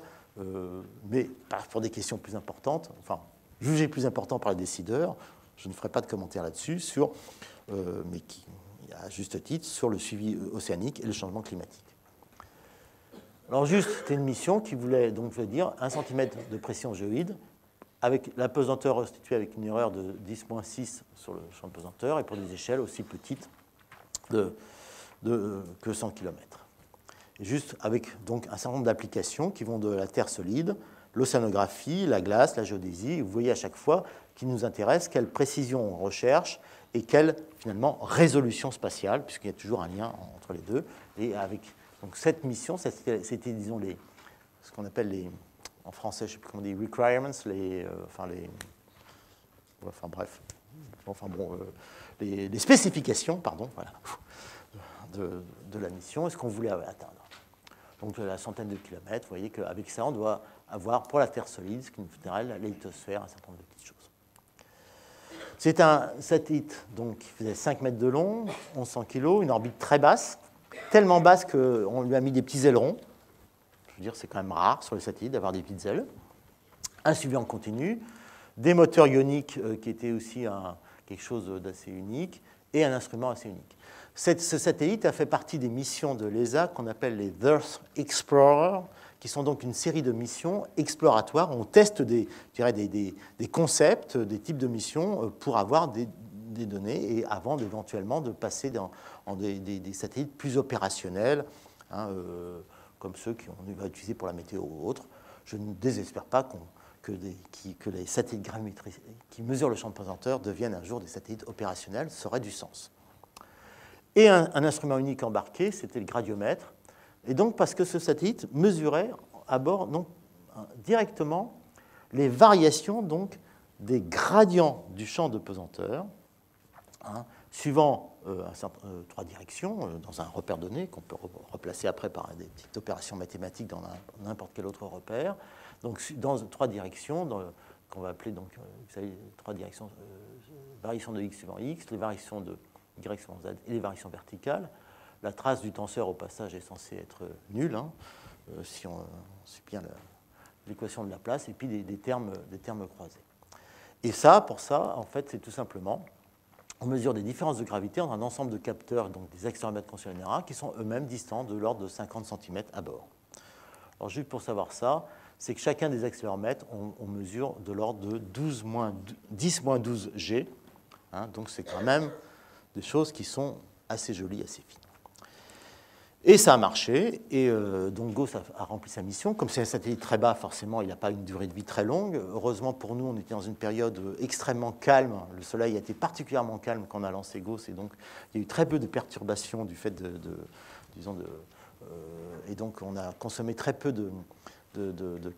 mais pour des questions plus importantes, enfin, jugées plus importantes par les décideurs. Je ne ferai pas de commentaire là-dessus, mais qui, à juste titre, sur le suivi océanique et le changement climatique. Alors juste, c'était une mission qui voulait donc dire 1 cm de pression géoïde, avec la pesanteur restituée avec une erreur de 10-6 sur le champ de pesanteur, et pour des échelles aussi petites que 100 km. Et juste avec donc un certain nombre d'applications qui vont de la terre solide, l'océanographie, la glace, la géodésie. Vous voyez à chaque fois qui nous intéresse quelle précision on recherche et quelle finalement résolution spatiale, puisqu'il y a toujours un lien entre les deux. Et avec donc cette mission, c'était disons ce qu'on appelle en français, je ne sais plus comment on dit, requirements, les spécifications, pardon, voilà, de la mission et ce qu'on voulait atteindre. Donc la centaine de kilomètres, vous voyez qu'avec ça, on doit avoir pour la Terre solide, ce qui nous fait la lithosphère, un certain nombre de petites choses. C'est un satellite donc, qui faisait 5 mètres de long, 1100 kg, une orbite très basse, tellement basse qu'on lui a mis des petits ailerons. Je veux dire, c'est quand même rare sur les satellites d'avoir des petites ailes. Un suivi en continu, des moteurs ioniques qui étaient aussi quelque chose d'assez unique, et un instrument assez unique. Ce satellite a fait partie des missions de l'ESA qu'on appelle les Earth Explorer, qui sont donc une série de missions exploratoires. On teste des concepts, des types de missions pour avoir des données et avant éventuellement de passer dans des satellites plus opérationnels, hein, comme ceux qu'on va utiliser pour la météo ou autres. Je ne désespère pas que les satellites gravimétriques qui mesurent le champ de pesanteur deviennent un jour des satellites opérationnels. Ça aurait du sens. Et un instrument unique embarqué, c'était le gradiomètre. Et donc, parce que ce satellite mesurait à bord donc, directement les variations donc, des gradients du champ de pesanteur, hein, suivant 3 directions, dans un repère donné, qu'on peut replacer après par des petites opérations mathématiques dans n'importe quel autre repère. Donc, dans 3 directions, qu'on va appeler donc, vous savez, 3 directions, variation de x suivant x, les variations de y suivant z et les variations verticales. La trace du tenseur, au passage, est censée être nulle, hein, si on suit bien l'équation de Laplace, et puis des termes croisés. Et ça, pour ça, en fait, c'est tout simplement, on mesure des différences de gravité entre un ensemble de capteurs, donc des accéléromètres conventionnels, qui sont eux-mêmes distants de l'ordre de 50 cm à bord. Alors, juste pour savoir ça, c'est que chacun des accéléromètres, on mesure de l'ordre de 10-12 G, hein, donc c'est quand même des choses qui sont assez jolies, assez fines. Et ça a marché, et donc GOES a rempli sa mission. Comme c'est un satellite très bas, forcément, il n'a pas une durée de vie très longue. Heureusement pour nous, on était dans une période extrêmement calme. Le Soleil a été particulièrement calme quand on a lancé GOES, et donc il y a eu très peu de perturbations du fait et donc on a consommé très peu de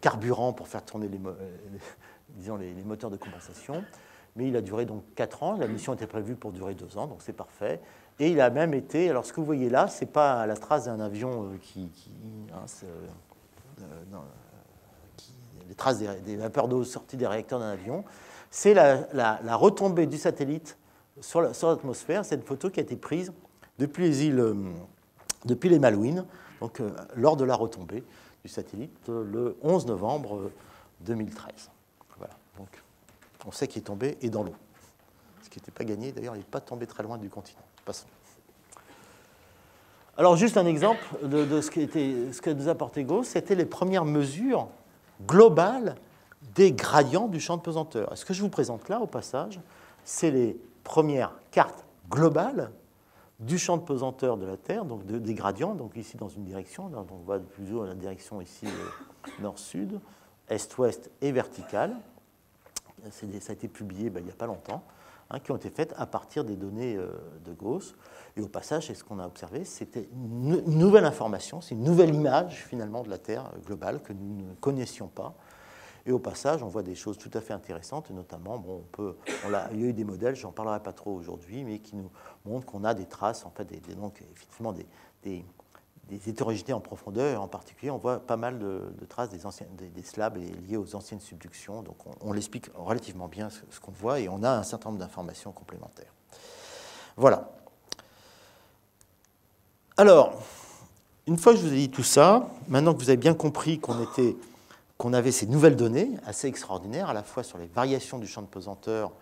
carburant pour faire tourner les moteurs de compensation. Mais il a duré donc 4 ans. La mission était prévue pour durer 2 ans, donc c'est parfait. Et il a même été, alors ce que vous voyez là, ce n'est pas la trace d'un avion les traces des vapeurs d'eau sorties des réacteurs d'un avion, c'est la retombée du satellite sur l'atmosphère. C'est une photo qui a été prise depuis les Malouines, donc lors de la retombée du satellite le 11 novembre 2013. Voilà, donc on sait qu'il est tombé et dans l'eau. Ce qui n'était pas gagné, d'ailleurs, il n'est pas tombé très loin du continent. Passons. Alors, juste un exemple de ce que nous apportait GOES, c'était les premières mesures globales des gradients du champ de pesanteur. Et ce que je vous présente là, au passage, c'est les premières cartes globales du champ de pesanteur de la Terre, donc des gradients, donc ici dans une direction, donc on voit plutôt la direction ici nord-sud, est-ouest et verticale. Ça a été publié il n'y a pas longtemps, hein, qui ont été faites à partir des données de GOES. Et au passage, ce qu'on a observé, c'était une nouvelle information, c'est une nouvelle image finalement de la Terre globale que nous ne connaissions pas. Et au passage, on voit des choses tout à fait intéressantes, notamment, bon, il y a eu des modèles, j'en parlerai pas trop aujourd'hui, mais qui nous montrent qu'on a des traces, en fait, donc effectivement des hétérogénéités en profondeur, et en particulier, on voit pas mal de traces des slabs liées aux anciennes subductions. Donc, on l'explique relativement bien ce qu'on voit, et on a un certain nombre d'informations complémentaires. Voilà. Alors, une fois que je vous ai dit tout ça, maintenant que vous avez bien compris qu'on avait ces nouvelles données assez extraordinaires, à la fois sur les variations du champ de pesanteur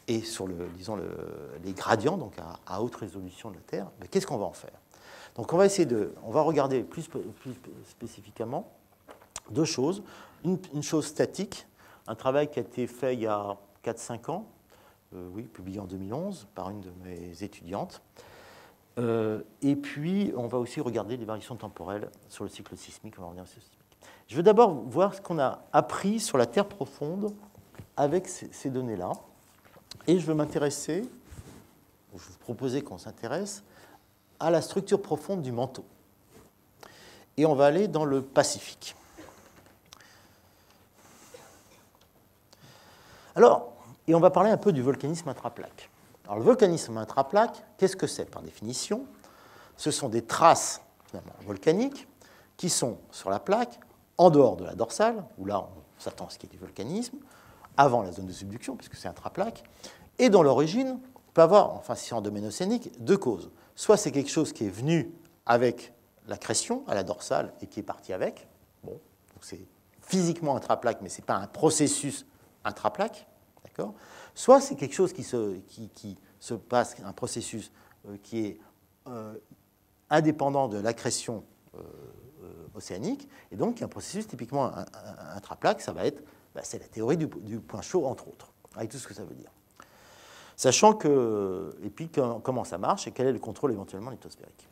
et sur les gradients, donc à haute résolution de la Terre, mais qu'est-ce qu'on va en faire? Donc on va regarder plus spécifiquement deux choses. Une chose statique, un travail qui a été fait il y a 4-5 ans, publié en 2011 par une de mes étudiantes. Et puis, on va aussi regarder les variations temporelles sur le cycle sismique. On va revenir sur le sismique. Je veux d'abord voir ce qu'on a appris sur la Terre profonde avec ces données-là. Et je veux m'intéresser, je vais vous proposer qu'on s'intéresse à la structure profonde du manteau. Et on va aller dans le Pacifique. Alors, et on va parler un peu du volcanisme intraplaque. Alors, le volcanisme intraplaque, qu'est-ce que c'est par définition? Ce sont des traces finalement volcaniques qui sont sur la plaque, en dehors de la dorsale, où là on s'attend à ce qu'il y ait du volcanisme, avant la zone de subduction, puisque c'est intraplaque, et dont l'origine peut avoir, enfin si c'est en domaine océanique, deux causes. Soit c'est quelque chose qui est venu avec l'accrétion à la dorsale et qui est parti avec. Bon, donc c'est physiquement intraplaque, mais ce n'est pas un processus intraplaque. D'accord ? Soit c'est quelque chose qui se passe, un processus qui est indépendant de l'accrétion océanique, et donc un processus typiquement intraplaque, ça va être, c'est la théorie du point chaud, entre autres, avec tout ce que ça veut dire. Sachant que, et puis comment ça marche et quel est le contrôle éventuellement lithosphérique.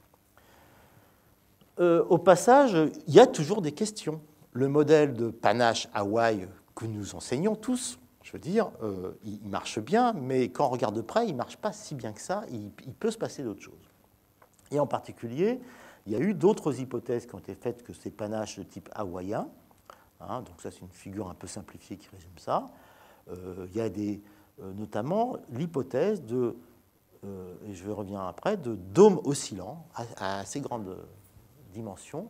Au passage, il y a toujours des questions. Le modèle de panache Hawaï que nous enseignons tous, je veux dire, il marche bien, mais quand on regarde de près, il ne marche pas si bien que ça, il peut se passer d'autres choses. Et en particulier, il y a eu d'autres hypothèses qui ont été faites que ces panaches de type hawaïen. Hein, donc ça, c'est une figure un peu simplifiée qui résume ça. Il y a notamment l'hypothèse de, et je vais revenir après, de dômes oscillants à assez grande dimension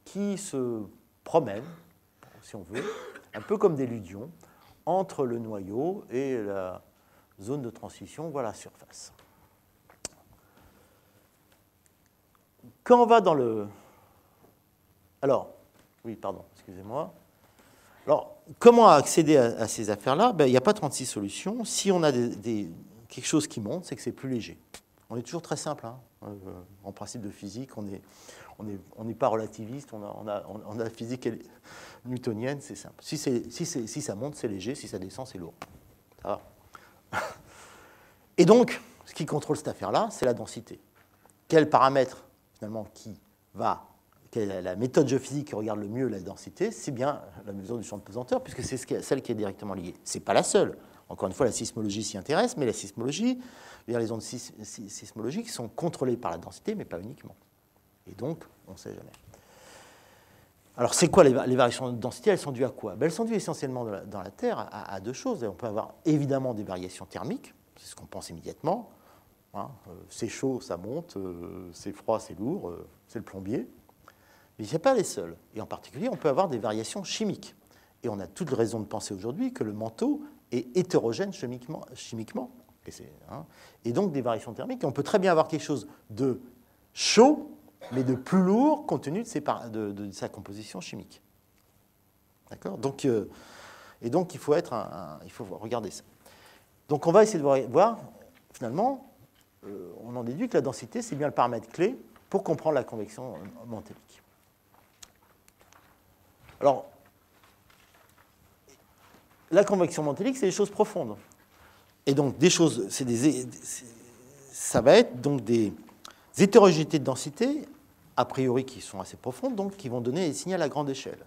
qui se promènent, si on veut, un peu comme des ludions, entre le noyau et la zone de transition, voilà la surface. Quand on va dans le... Alors, oui, pardon, excusez-moi. Alors, comment accéder à ces affaires-là? Il n'y a pas 36 solutions. Si on a quelque chose qui monte, c'est que c'est plus léger. On est toujours très simple. Hein. En principe de physique, on n'est pas relativiste. On a la physique newtonienne, c'est simple. Si ça monte, c'est léger. Si ça descend, c'est lourd. Ça va. Et donc, ce qui contrôle cette affaire-là, c'est la densité. Quel paramètre, finalement, quelle est la méthode géophysique qui regarde le mieux la densité? C'est bien la mesure du champ de pesanteur, puisque c'est celle qui est directement liée. Ce n'est pas la seule. Encore une fois, la sismologie s'y intéresse, mais la sismologie, les ondes sismologiques sont contrôlées par la densité, mais pas uniquement. Et donc, on ne sait jamais. Alors, c'est quoi les variations de densité? Elles sont dues à quoi? Elles sont dues essentiellement dans la Terre à deux choses. On peut avoir évidemment des variations thermiques, c'est ce qu'on pense immédiatement. Hein, c'est chaud, ça monte, c'est froid, c'est lourd, c'est le plombier. Mais ce n'est pas les seuls. Et en particulier, on peut avoir des variations chimiques. Et on a toute raison de penser aujourd'hui que le manteau est hétérogène chimiquement. Et donc des variations thermiques. Et on peut très bien avoir quelque chose de chaud, mais de plus lourd compte tenu de sa composition chimique. D'accord ? Et donc il faut regarder ça. Donc on va essayer de voir, finalement, on en déduit que la densité, c'est bien le paramètre clé pour comprendre la convection mantélique. Alors, la convection mantélique, c'est des choses profondes. Et donc, ça va être donc des hétérogénéités de densité, a priori qui sont assez profondes, donc qui vont donner des signaux à grande échelle.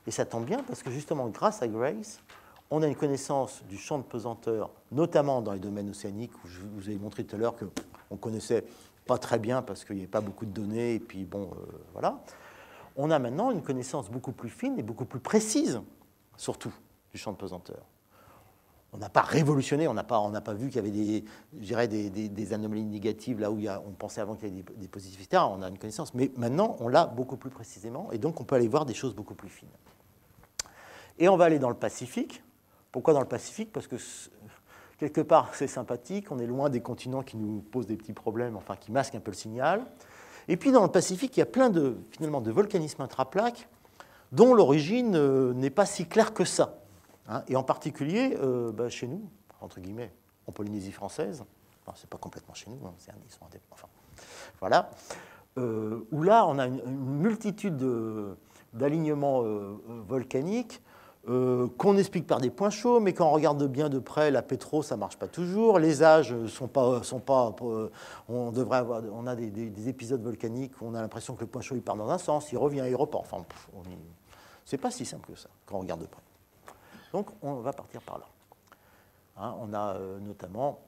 Et ça tombe bien parce que justement, grâce à Grace, on a une connaissance du champ de pesanteur, notamment dans les domaines océaniques, où je vous ai montré tout à l'heure qu'on ne connaissait pas très bien parce qu'il n'y avait pas beaucoup de données, et puis bon, voilà. On a maintenant une connaissance beaucoup plus fine et beaucoup plus précise, surtout, du champ de pesanteur. On n'a pas révolutionné, on n'a pas vu qu'il y avait des anomalies négatives là où on pensait avant qu'il y avait des positifs, etc. On a une connaissance, mais maintenant, on l'a beaucoup plus précisément, et donc on peut aller voir des choses beaucoup plus fines. Et on va aller dans le Pacifique. Pourquoi dans le Pacifique? Parce que quelque part, c'est sympathique, on est loin des continents qui nous posent des petits problèmes, enfin qui masquent un peu le signal. Et puis dans le Pacifique, il y a plein finalement de volcanisme intraplaque dont l'origine n'est pas si claire que ça. Hein, et en particulier, chez nous, entre guillemets, en Polynésie française, enfin, c'est pas complètement chez nous, hein, ils sont indépendants, enfin, voilà, où là, on a une multitude d'alignements volcaniques qu'on explique par des points chauds, mais quand on regarde bien de près, la pétro, ça ne marche pas toujours, les âges sont pas on a des épisodes volcaniques où on a l'impression que le point chaud, il part dans un sens, il revient, il repart, enfin, c'est pas si simple que ça, quand on regarde de près. Donc, on va partir par là. Hein, on a notamment,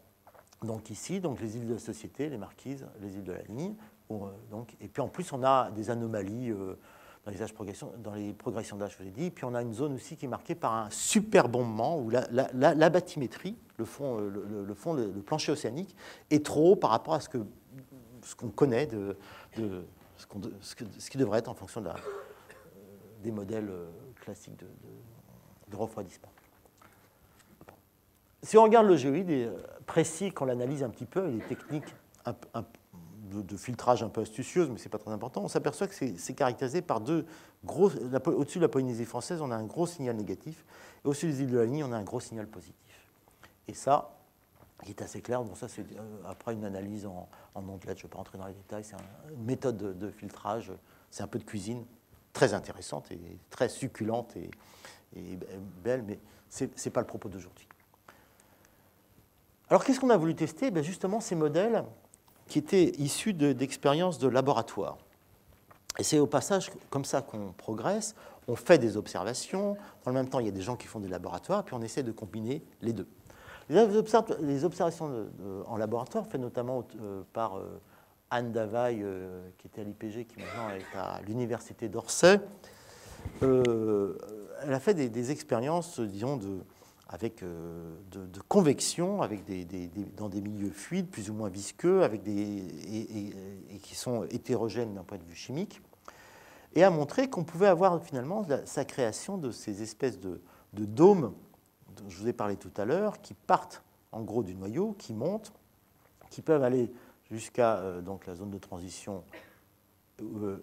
donc ici, donc les îles de la Société, les Marquises, les îles de la Ligne. Et puis en plus, on a des anomalies dans les progressions d'âge, je vous ai dit. Puis on a une zone aussi qui est marquée par un superbombement où la bathymétrie, le plancher océanique, est trop haut par rapport à ce qu'on connaît ce qui devrait être en fonction des modèles classiques de refroidissement. Si on regarde le géoïde précis, qu'on l'analyse un petit peu, et les techniques de filtrage un peu astucieuses, mais ce n'est pas très important, on s'aperçoit que c'est caractérisé par deux gros... Au-dessus de la Polynésie française, on a un gros signal négatif, et au-dessus des îles de la Ligne, on a un gros signal positif. Et ça, qui est assez clair, bon, ça c'est après une analyse en ondelette, je ne vais pas rentrer dans les détails, c'est une méthode de filtrage, c'est un peu de cuisine, très intéressante et très succulente et belle, mais ce n'est pas le propos d'aujourd'hui. Alors, qu'est-ce qu'on a voulu tester? Justement, ces modèles qui étaient issus d'expériences de laboratoire. Et c'est au passage comme ça qu'on progresse. On fait des observations. Dans le même temps, il y a des gens qui font des laboratoires, puis on essaie de combiner les deux. Les observations en laboratoire, faites notamment par Anne Davaille, qui était à l'IPG, qui maintenant est à l'Université d'Orsay, elle a fait des expériences, disons, de convection dans des milieux fluides, plus ou moins visqueux, et qui sont hétérogènes d'un point de vue chimique, et a montré qu'on pouvait avoir finalement sa création de ces espèces de dômes dont je vous ai parlé tout à l'heure, qui partent en gros du noyau, qui montent, qui peuvent aller jusqu'à la zone de transition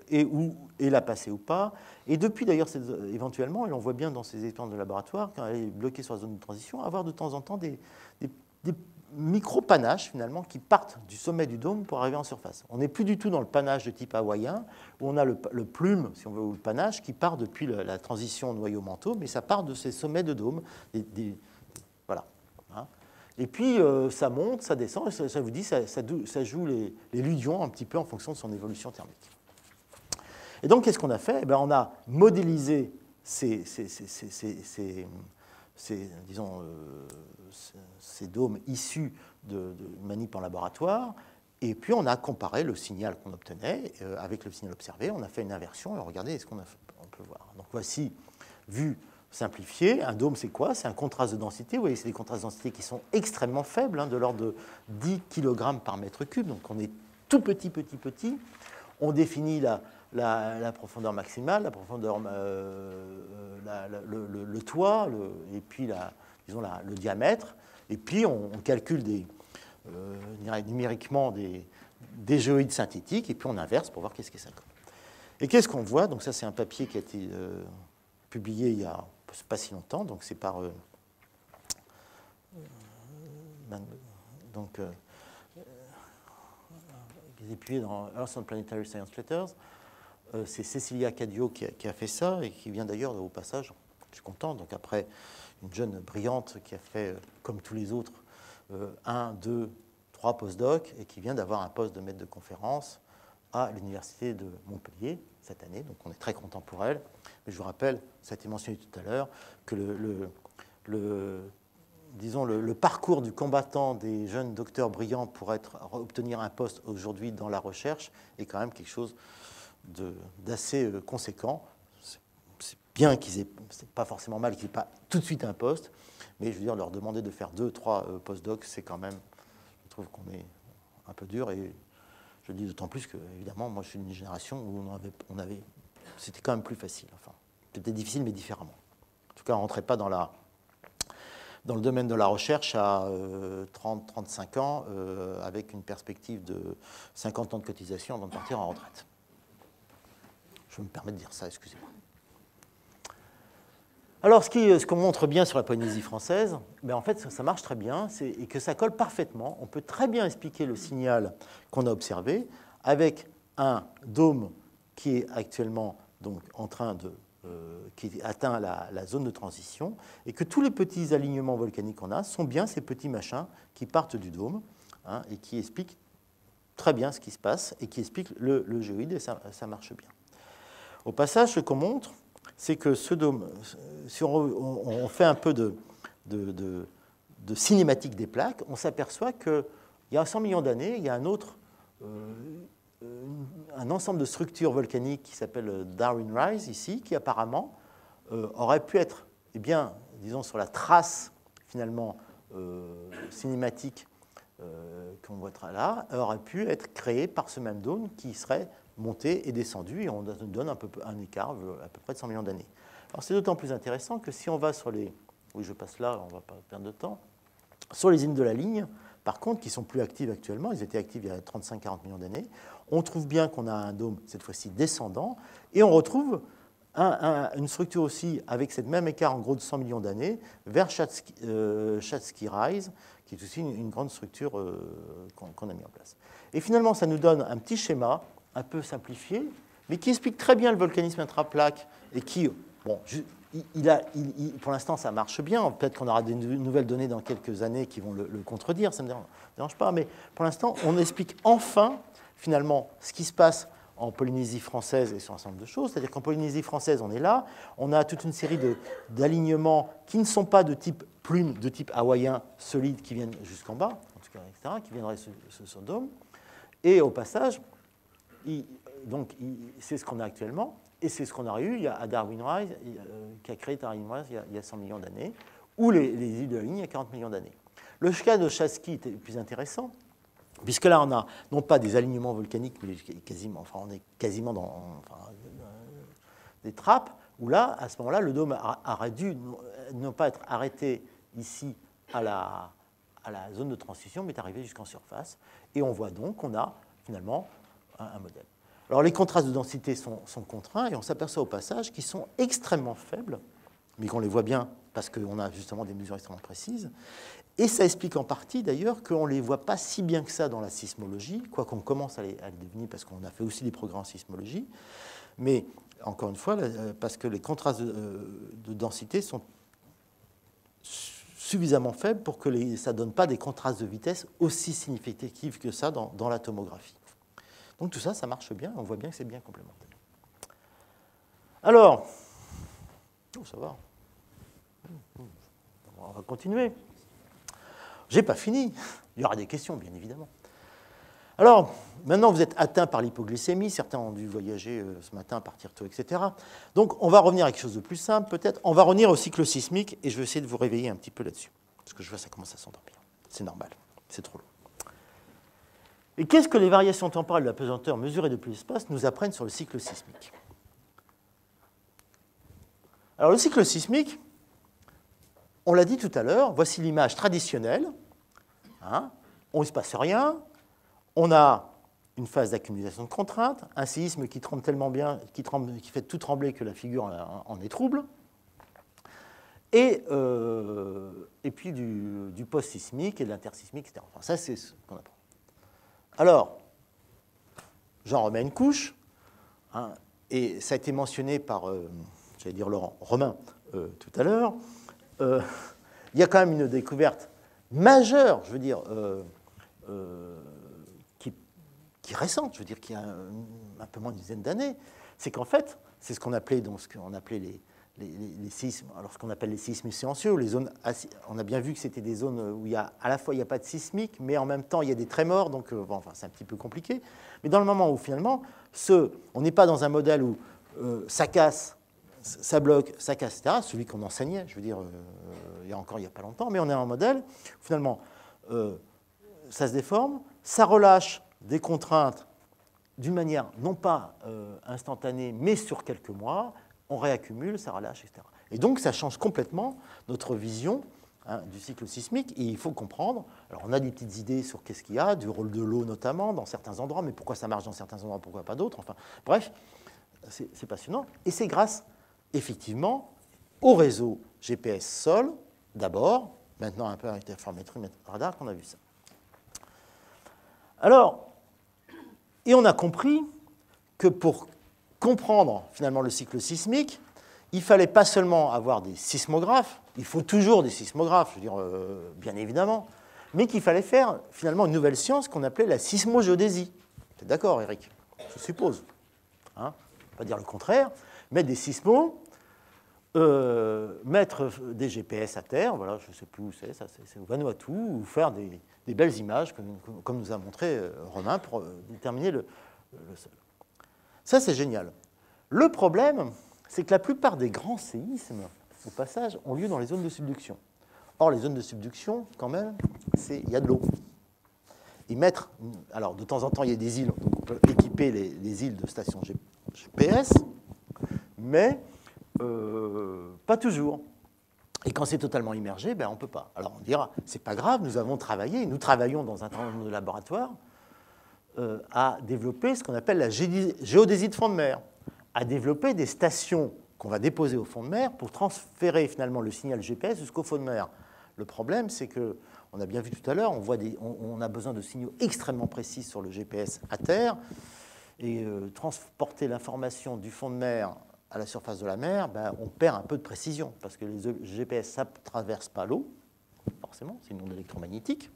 et la passer ou pas. Et depuis d'ailleurs, éventuellement, et on voit bien dans ces expériences de laboratoire, quand elle est bloquée sur la zone de transition, avoir de temps en temps des micro-panaches finalement qui partent du sommet du dôme pour arriver en surface. On n'est plus du tout dans le panache de type hawaïen, où on a le plume, si on veut, ou le panache, qui part depuis la transition noyau-manteau, mais ça part de ces sommets de dôme. Voilà. Hein. Et puis, ça monte, ça descend, et ça vous dit, ça joue les ludions un petit peu en fonction de son évolution thermique. Et donc, qu'est-ce qu'on a fait? On a modélisé ces dômes issus de manip en laboratoire, et puis on a comparé le signal qu'on obtenait avec le signal observé. On a fait une inversion, et regardez ce qu'on peut voir. Donc voici, vue simplifiée, un dôme c'est quoi? C'est un contraste de densité. Vous voyez, c'est des contrastes de densité qui sont extrêmement faibles, hein, de l'ordre de 10 kg par mètre cube, donc on est tout petit. On définit la profondeur maximale, la profondeur, le toit, et puis le diamètre. Et puis on calcule numériquement des géoïdes synthétiques, et puis on inverse pour voir qu'est-ce que ça donne. Et qu'est-ce qu'on voit? Donc ça, c'est un papier qui a été publié il y a pas si longtemps, donc c'est par qui est publié dans Earth and Planetary Science Letters. C'est Cecilia Cadio qui a fait ça, et qui vient d'ailleurs, au passage, je suis content, donc après une jeune brillante qui a fait, comme tous les autres, 1, 2, 3 postdocs, et qui vient d'avoir un poste de maître de conférence à l'Université de Montpellier cette année, donc on est très content pour elle. Mais je vous rappelle, ça a été mentionné tout à l'heure, que le parcours du combattant des jeunes docteurs brillants pour obtenir un poste aujourd'hui dans la recherche est quand même quelque chose d'assez conséquent. bien qu'ils aient, c'est pas forcément mal qu'ils n'aient pas tout de suite un poste, mais je veux dire, leur demander de faire 2, 3 postdocs, c'est quand même, je trouve qu'on est un peu dur, et je le dis d'autant plus que, évidemment, moi je suis d'une génération où c'était quand même plus facile. Enfin, c'était difficile, mais différemment. En tout cas, on ne rentrait pas dans le domaine de la recherche à 30-35 ans, avec une perspective de 50 ans de cotisation avant de partir en retraite. Je me permets de dire ça, excusez-moi. Alors, ce qu'on montre bien sur la Polynésie française, en fait, ça marche très bien, et que ça colle parfaitement. On peut très bien expliquer le signal qu'on a observé avec un dôme qui est actuellement donc, en train de... qui atteint la zone de transition, et que tous les petits alignements volcaniques qu'on a sont bien ces petits machins qui partent du dôme, hein, et qui expliquent très bien ce qui se passe, et qui expliquent le géoïde, et ça marche bien. Au passage, ce qu'on montre, c'est que ce dôme, si on fait un peu de cinématique des plaques, on s'aperçoit qu'il y a 100 millions d'années, il y a un ensemble de structures volcaniques qui s'appelle Darwin Rise, ici, qui apparemment aurait pu être, eh bien, disons, sur la trace, finalement, cinématique qu'on voit là, aurait pu être créée par ce même dôme qui serait monté et descendu, et on donne un écart à peu près de 100 millions d'années. Alors c'est d'autant plus intéressant que si on va sur les... Oui, je passe là, on ne va pas perdre de temps. Sur les îles de la Ligne, par contre, qui sont plus actives actuellement, ils étaient actifs il y a 35-40 millions d'années, on trouve bien qu'on a un dôme, cette fois-ci descendant, et on retrouve une structure aussi avec cette même écart en gros de 100 millions d'années vers Shatsky Rise, qui est aussi une grande structure qu'on a mis en place. Et finalement, ça nous donne un petit schéma un peu simplifié, mais qui explique très bien le volcanisme intraplaque et qui, bon, pour l'instant, ça marche bien. Peut-être qu'on aura des nouvelles données dans quelques années qui vont le contredire, ça ne me dérange pas, mais pour l'instant, on explique enfin, finalement, ce qui se passe en Polynésie française et sur un certain nombre de choses. C'est-à-dire qu'en Polynésie française, on est là, on a toute une série d'alignements qui ne sont pas de type plume, de type hawaïen solide, qui viennent jusqu'en bas, en tout cas, etc., qui viendraient sur ce dôme. Et au passage, c'est ce qu'on a actuellement, et c'est ce qu'on aurait eu à Darwin Rise, qui a créé Darwin Rise il y a 100 millions d'années, ou les îles de la Ligne il y a 40 millions d'années. Le cas de Shatsky était plus intéressant, puisque là, on a non pas des alignements volcaniques, mais on est quasiment dans des trappes, où là, à ce moment-là, le dôme aurait dû ne pas être arrêté ici à la zone de transition, mais est arrivé jusqu'en surface. Et on voit donc qu'on a finalement un modèle. Alors les contrastes de densité sont contraints, et on s'aperçoit au passage qu'ils sont extrêmement faibles, mais qu'on les voit bien parce qu'on a justement des mesures extrêmement précises. Et ça explique en partie d'ailleurs qu'on ne les voit pas si bien que ça dans la sismologie, quoi qu'on commence à les devenir parce qu'on a fait aussi des progrès en sismologie. Mais encore une fois, parce que les contrastes de densité sont suffisamment faibles pour que ça ne donne pas des contrastes de vitesse aussi significatifs que ça dans la tomographie. Donc tout ça, ça marche bien, on voit bien que c'est bien complémentaire. Alors, ça va. On va continuer. Je n'ai pas fini. Il y aura des questions, bien évidemment. Alors, maintenant, vous êtes atteint par l'hypoglycémie. Certains ont dû voyager ce matin, partir tôt, etc. Donc, on va revenir à quelque chose de plus simple, peut-être. On va revenir au cycle sismique, et je vais essayer de vous réveiller un petit peu là-dessus. Parce que je vois ça commence à s'endormir. C'est normal, c'est trop long. Et qu'est-ce que les variations temporelles de la pesanteur mesurées depuis l'espace nous apprennent sur le cycle sismique? Alors, le cycle sismique, on l'a dit tout à l'heure, voici l'image traditionnelle. Hein, on ne se passe rien. On a une phase d'accumulation de contraintes, un séisme qui tremble tellement bien, qui fait tout trembler que la figure en est trouble. Et puis du post-sismique et de l'intersismique, etc. Enfin, ça, c'est ce qu'on apprend. Alors, j'en remets une couche, hein, et ça a été mentionné par, j'allais dire Laurent, Romain, tout à l'heure. Il y a quand même une découverte majeure, je veux dire, qui est récente, je veux dire, qui a un peu moins d'une dizaine d'années, c'est qu'en fait, c'est ce qu'on appelait, donc, ce qu'on appelait les séismes, alors ce qu'on appelle les séismes silencieux, les zones, on a bien vu que c'était des zones où à la fois il n'y a pas de sismique, mais en même temps il y a des trémors, donc bon, enfin, c'est un petit peu compliqué. Mais dans le moment où finalement, on n'est pas dans un modèle où ça casse, ça bloque, ça casse, etc. Celui qu'on enseignait, je veux dire, il n'y a pas longtemps, mais on a un modèle où finalement, ça se déforme, ça relâche des contraintes d'une manière non pas instantanée, mais sur quelques mois, on réaccumule, ça relâche, etc. Et donc, ça change complètement notre vision du cycle sismique, et il faut comprendre, alors on a des petites idées sur qu'est-ce qu'il y a, du rôle de l'eau notamment, dans certains endroits, mais pourquoi ça marche dans certains endroits, pourquoi pas d'autres, enfin, bref, c'est passionnant, et c'est grâce, effectivement, au réseau GPS sol, d'abord, maintenant un peu avec interférométrie, radar, qu'on a vu ça. Alors, et on a compris que pour comprendre finalement le cycle sismique, il ne fallait pas seulement avoir des sismographes, il faut toujours des sismographes, je veux dire, bien évidemment, mais qu'il fallait faire finalement une nouvelle science qu'on appelait la sismogéodésie. Tu es d'accord, Eric? Je suppose. Hein, pas dire le contraire. Mettre des sismos, mettre des GPS à terre, voilà, je ne sais plus où c'est au Vanuatu, ou faire des belles images, comme nous a montré Romain, pour déterminer le sol. Ça, c'est génial. Le problème, c'est que la plupart des grands séismes, au passage, ont lieu dans les zones de subduction. Or, les zones de subduction, quand même, il y a de l'eau. Alors, de temps en temps, il y a des îles, donc on peut équiper les îles de stations GPS, mais pas toujours. Et quand c'est totalement immergé, ben, on ne peut pas. Alors, on dira, c'est pas grave, nous travaillons dans un certain nombre de laboratoires à développer ce qu'on appelle la géodésie de fond de mer, à développer des stations qu'on va déposer au fond de mer pour transférer finalement le signal GPS jusqu'au fond de mer. Le problème, c'est que, on a bien vu tout à l'heure, on a besoin de signaux extrêmement précis sur le GPS à terre, et transporter l'information du fond de mer à la surface de la mer, ben, on perd un peu de précision, parce que les GPS, ça ne traverse pas l'eau, forcément, c'est une onde électromagnétique.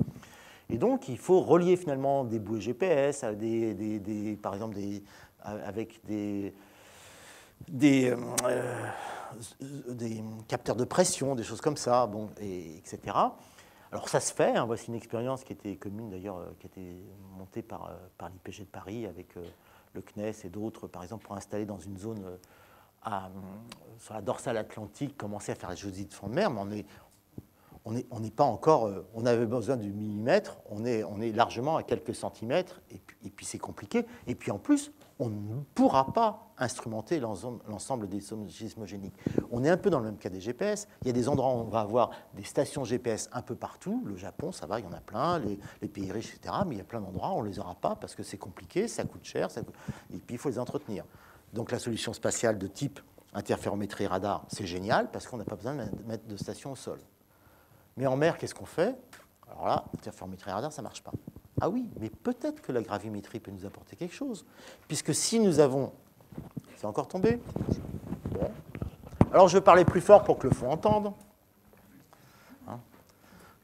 Et donc, il faut relier finalement des bouées GPS à par exemple avec des capteurs de pression, des choses comme ça, bon, etc. Alors ça se fait, hein, voici une expérience qui était commune d'ailleurs, qui a été montée par l'IPG de Paris avec le CNES et d'autres, par exemple, pour installer dans une zone sur la dorsale atlantique, commencer à faire la géodésie de fond de mer, mais on n'est pas encore, on avait besoin du millimètre, on est largement à quelques centimètres, et puis c'est compliqué. Et puis en plus, on ne pourra pas instrumenter l'ensemble des zones sismogéniques. On est un peu dans le même cas des GPS. Il y a des endroits où on va avoir des stations GPS un peu partout. Le Japon, ça va, il y en a plein, les pays riches, etc. Mais il y a plein d'endroits où on ne les aura pas parce que c'est compliqué, ça coûte cher, et puis il faut les entretenir. Donc la solution spatiale de type interférométrie radar, c'est génial parce qu'on n'a pas besoin de mettre de station au sol. Mais en mer, qu'est-ce qu'on fait? Alors là, interférométrie radar, ça ne marche pas. Ah oui, mais peut-être que la gravimétrie peut nous apporter quelque chose. Puisque si nous avons... C'est encore tombé? Bon. Alors je vais parler plus fort pour que le fond entende. Hein,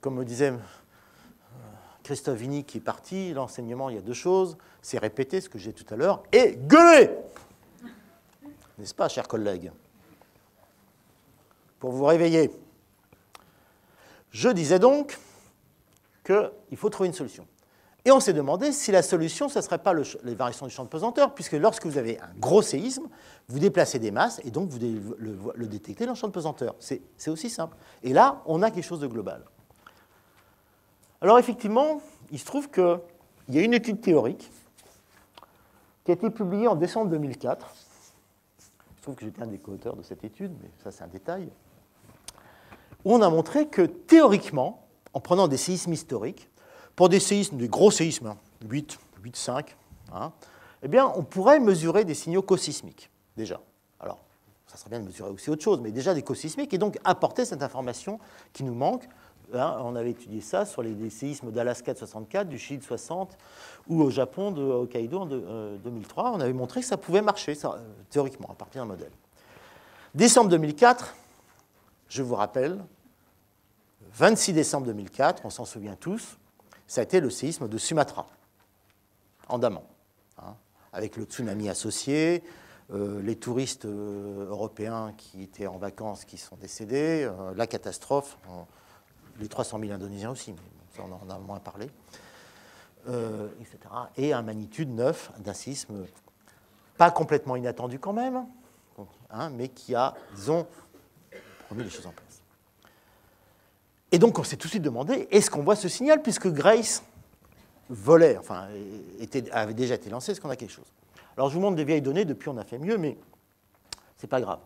comme me disait Christophe Vigny qui est parti, l'enseignement, il y a deux choses. C'est répéter ce que j'ai tout à l'heure et gueuler! N'est-ce pas, chers collègues? Pour vous réveiller. Je disais donc qu'il faut trouver une solution. Et on s'est demandé si la solution, ce ne serait pas les variations du champ de pesanteur, puisque lorsque vous avez un gros séisme, vous déplacez des masses et donc vous devez le détecter dans le champ de pesanteur. C'est aussi simple. Et là, on a quelque chose de global. Alors effectivement, il se trouve qu'il y a une étude théorique qui a été publiée en décembre 2004. Il se trouve que j'étais un des co-auteurs de cette étude, mais ça c'est un détail. Où on a montré que théoriquement, en prenant des séismes historiques, pour des séismes, des gros séismes, 8, 5, hein, eh bien, on pourrait mesurer des signaux cosismiques, déjà. Alors, ça serait bien de mesurer aussi autre chose, mais déjà des cosismiques, et donc apporter cette information qui nous manque. Hein, on avait étudié ça sur les séismes d'Alaska de 64, du Chili de 60, ou au Japon, de Hokkaido en 2003. On avait montré que ça pouvait marcher, ça, théoriquement, à partir d'un modèle. Décembre 2004, je vous rappelle, 26 décembre 2004, on s'en souvient tous, ça a été le séisme de Sumatra, Andaman, hein, avec le tsunami associé, les touristes européens qui étaient en vacances qui sont décédés, la catastrophe, les 300 000 Indonésiens aussi, mais ça on en a moins parlé, etc. Et un magnitude 9 d'un séisme pas complètement inattendu quand même, hein, mais qui a, disons, remis les choses en place. Et donc, on s'est tout de suite demandé, est-ce qu'on voit ce signal, puisque Grace volait, enfin, avait déjà été lancé, est-ce qu'on a quelque chose? Alors, je vous montre des vieilles données, depuis on a fait mieux, mais ce n'est pas grave.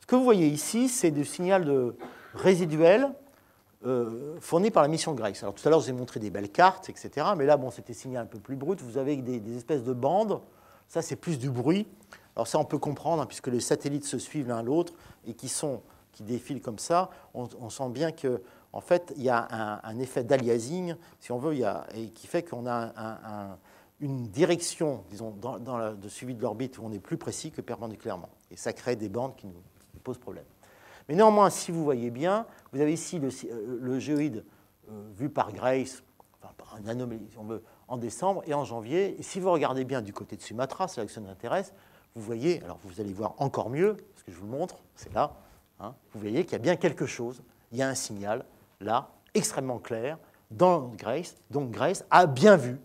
Ce que vous voyez ici, c'est du signal résiduel fourni par la mission Grace. Alors, tout à l'heure, je vous ai montré des belles cartes, etc., mais là, bon, c'était signal un peu plus brut. Vous avez des espèces de bandes, ça, c'est plus du bruit. Alors ça, on peut comprendre, hein, puisque les satellites se suivent l'un l'autre et qui défilent comme ça, on sent bien que, en fait, il y a un effet d'aliasing, si on veut, et qui fait qu'on a une direction, disons, de suivi de l'orbite où on est plus précis que perpendiculairement. Et ça crée des bandes qui nous posent problème. Mais néanmoins, si vous voyez bien, vous avez ici le géoïde vu par Grace, enfin, par une anomalie, si on veut, en décembre et en janvier. Et si vous regardez bien du côté de Sumatra, c'est là que ça nous intéresse, vous voyez, alors vous allez voir encore mieux, parce que je vous le montre, c'est là, hein, vous voyez qu'il y a bien quelque chose, il y a un signal, là, extrêmement clair, dans Grace. Donc Grace a bien vu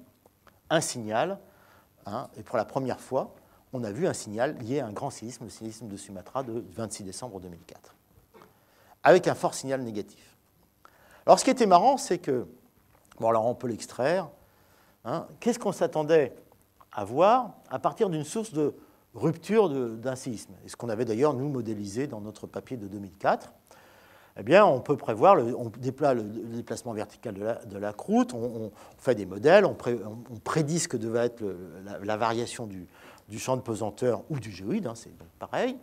un signal, hein, et pour la première fois, on a vu un signal lié à un grand séisme, le séisme de Sumatra de 26 décembre 2004, avec un fort signal négatif. Alors ce qui était marrant, c'est que, bon alors on peut l'extraire, hein, qu'est-ce qu'on s'attendait à voir à partir d'une source de rupture d'un séisme, et ce qu'on avait d'ailleurs, nous, modélisé dans notre papier de 2004, eh bien, on peut prévoir, on déploie le déplacement vertical de la croûte, on fait des modèles, on prédit ce que devait être la variation du champ de pesanteur ou du géoïde, hein, c'est donc pareil.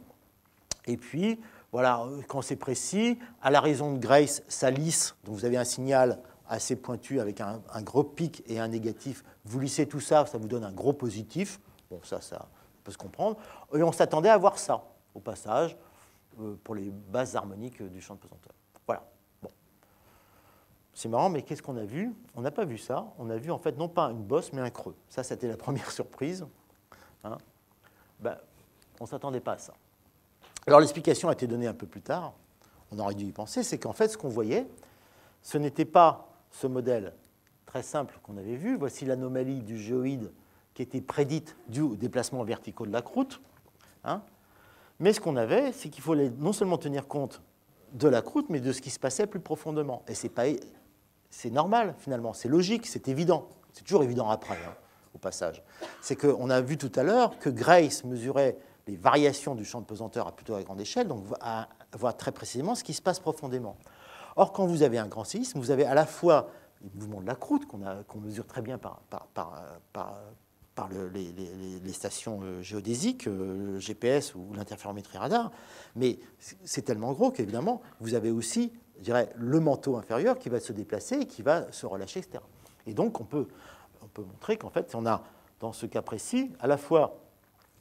Et puis, voilà, quand c'est précis, à la raison de Grace, ça lisse, donc vous avez un signal assez pointu avec un gros pic et un négatif, vous lissez tout ça, ça vous donne un gros positif, bon, ça peut se comprendre, et on s'attendait à voir ça, au passage, pour les bases harmoniques du champ de pesanteur. Voilà. Bon. C'est marrant, mais qu'est-ce qu'on a vu? On n'a pas vu ça. On a vu, en fait, non pas une bosse, mais un creux. Ça, c'était la première surprise. Hein, ben, on ne s'attendait pas à ça. Alors, l'explication a été donnée un peu plus tard. On aurait dû y penser. C'est qu'en fait, ce qu'on voyait, ce n'était pas ce modèle très simple qu'on avait vu. Voici l'anomalie du géoïde qui était prédite due au déplacement verticaux de la croûte. Hein. Mais ce qu'on avait, c'est qu'il fallait non seulement tenir compte de la croûte, mais de ce qui se passait plus profondément. Et c'est normal, finalement, c'est logique, c'est évident. C'est toujours évident après, hein, au passage. C'est qu'on a vu tout à l'heure que Grace mesurait les variations du champ de pesanteur à plutôt à grande échelle, donc à voir très précisément ce qui se passe profondément. Or, quand vous avez un grand séisme, vous avez à la fois le mouvement de la croûte, qu'on mesure très bien par les stations géodésiques, le GPS ou l'interférométrie radar, mais c'est tellement gros qu'évidemment, vous avez aussi, je dirais, le manteau inférieur qui va se déplacer et qui va se relâcher, etc. Et donc, on peut montrer qu'en fait, on a, dans ce cas précis, à la fois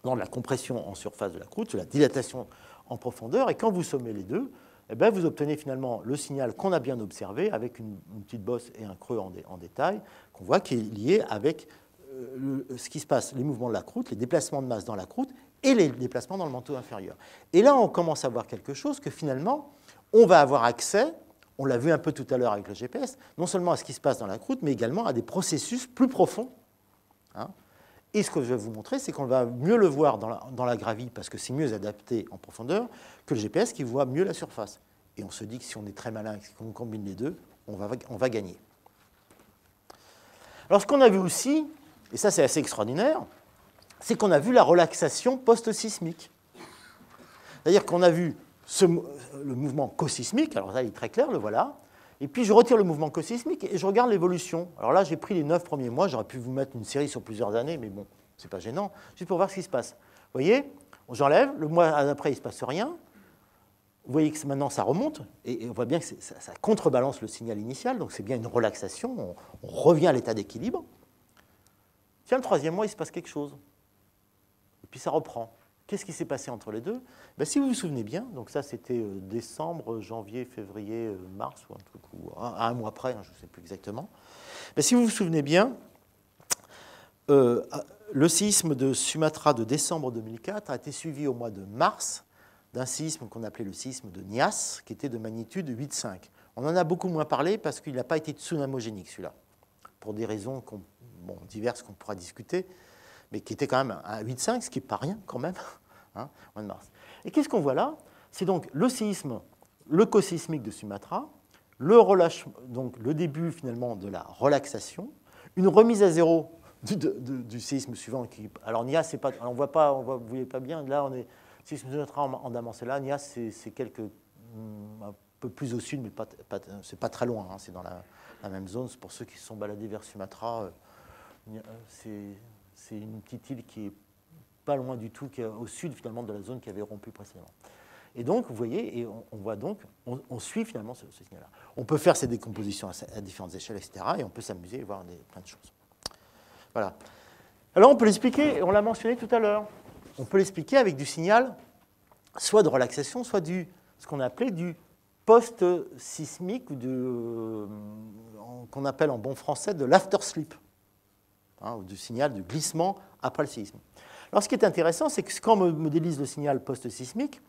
dans la compression en surface de la croûte, la dilatation en profondeur, et quand vous sommez les deux, eh bien, vous obtenez finalement le signal qu'on a bien observé, avec une petite bosse et un creux en détail, qu'on voit qui est lié avec ce qui se passe, les mouvements de la croûte, les déplacements de masse dans la croûte et les déplacements dans le manteau inférieur. Et là, on commence à voir quelque chose que finalement, on va avoir accès, on l'a vu un peu tout à l'heure avec le GPS, non seulement à ce qui se passe dans la croûte, mais également à des processus plus profonds. Hein. Et ce que je vais vous montrer, c'est qu'on va mieux le voir dans la gravie, parce que c'est mieux adapté en profondeur, que le GPS qui voit mieux la surface. Et on se dit que si on est très malin et qu'on combine les deux, on va gagner. Alors, ce qu'on a vu aussi, et ça c'est assez extraordinaire, c'est qu'on a vu la relaxation post-sismique. C'est-à-dire qu'on a vu le mouvement cosismique, alors là il est très clair, le voilà, et puis je retire le mouvement cosismique et je regarde l'évolution. Alors là j'ai pris les 9 premiers mois, j'aurais pu vous mettre une série sur plusieurs années, mais bon, c'est pas gênant, juste pour voir ce qui se passe. Vous voyez, j'enlève, le mois d'après il ne se passe rien, vous voyez que maintenant ça remonte, et on voit bien que ça contrebalance le signal initial, donc c'est bien une relaxation, on revient à l'état d'équilibre. Tiens, le troisième mois, il se passe quelque chose. Et puis ça reprend. Qu'est-ce qui s'est passé entre les deux? Ben, si vous vous souvenez bien, donc ça c'était décembre, janvier, février, mars, ou un truc, ou un mois près, hein, je ne sais plus exactement. Ben, si vous vous souvenez bien, le séisme de Sumatra de décembre 2004 a été suivi au mois de mars d'un séisme qu'on appelait le séisme de Nias, qui était de magnitude 8,5. On en a beaucoup moins parlé parce qu'il n'a pas été tsunamogénique, celui-là, pour des raisons diverses qu'on pourra discuter, mais qui était quand même un 8,5, ce qui n'est pas rien quand même, hein, au mois de mars. Et qu'est-ce qu'on voit là? C'est donc le séisme, le cosismique de Sumatra, le relâchement, donc le début finalement de la relaxation, une remise à zéro du séisme suivant. Alors Nia, c'est pas, on voit pas, vous voyez pas bien. Là, on est séisme de Sumatra en Damansella. Nia, c'est un peu plus au sud, mais c'est pas très loin. Hein, c'est dans la même zone. Pour ceux qui se sont baladés vers Sumatra, c'est une petite île qui est pas loin du tout, qui est au sud finalement de la zone qui avait rompu précédemment. Et donc, vous voyez, et on voit donc, on suit finalement ce signal-là. On peut faire ces décompositions à différentes échelles, etc. Et on peut s'amuser et voir plein de choses. Voilà. Alors, on peut l'expliquer, on l'a mentionné tout à l'heure, on peut l'expliquer avec du signal, soit de relaxation, soit ce qu'on appelait du post-sismique, ou qu'on appelle en bon français de l'after-sleep, hein, ou du signal du glissement après le séisme. Alors, ce qui est intéressant, c'est que quand on modélise le signal post-sismique,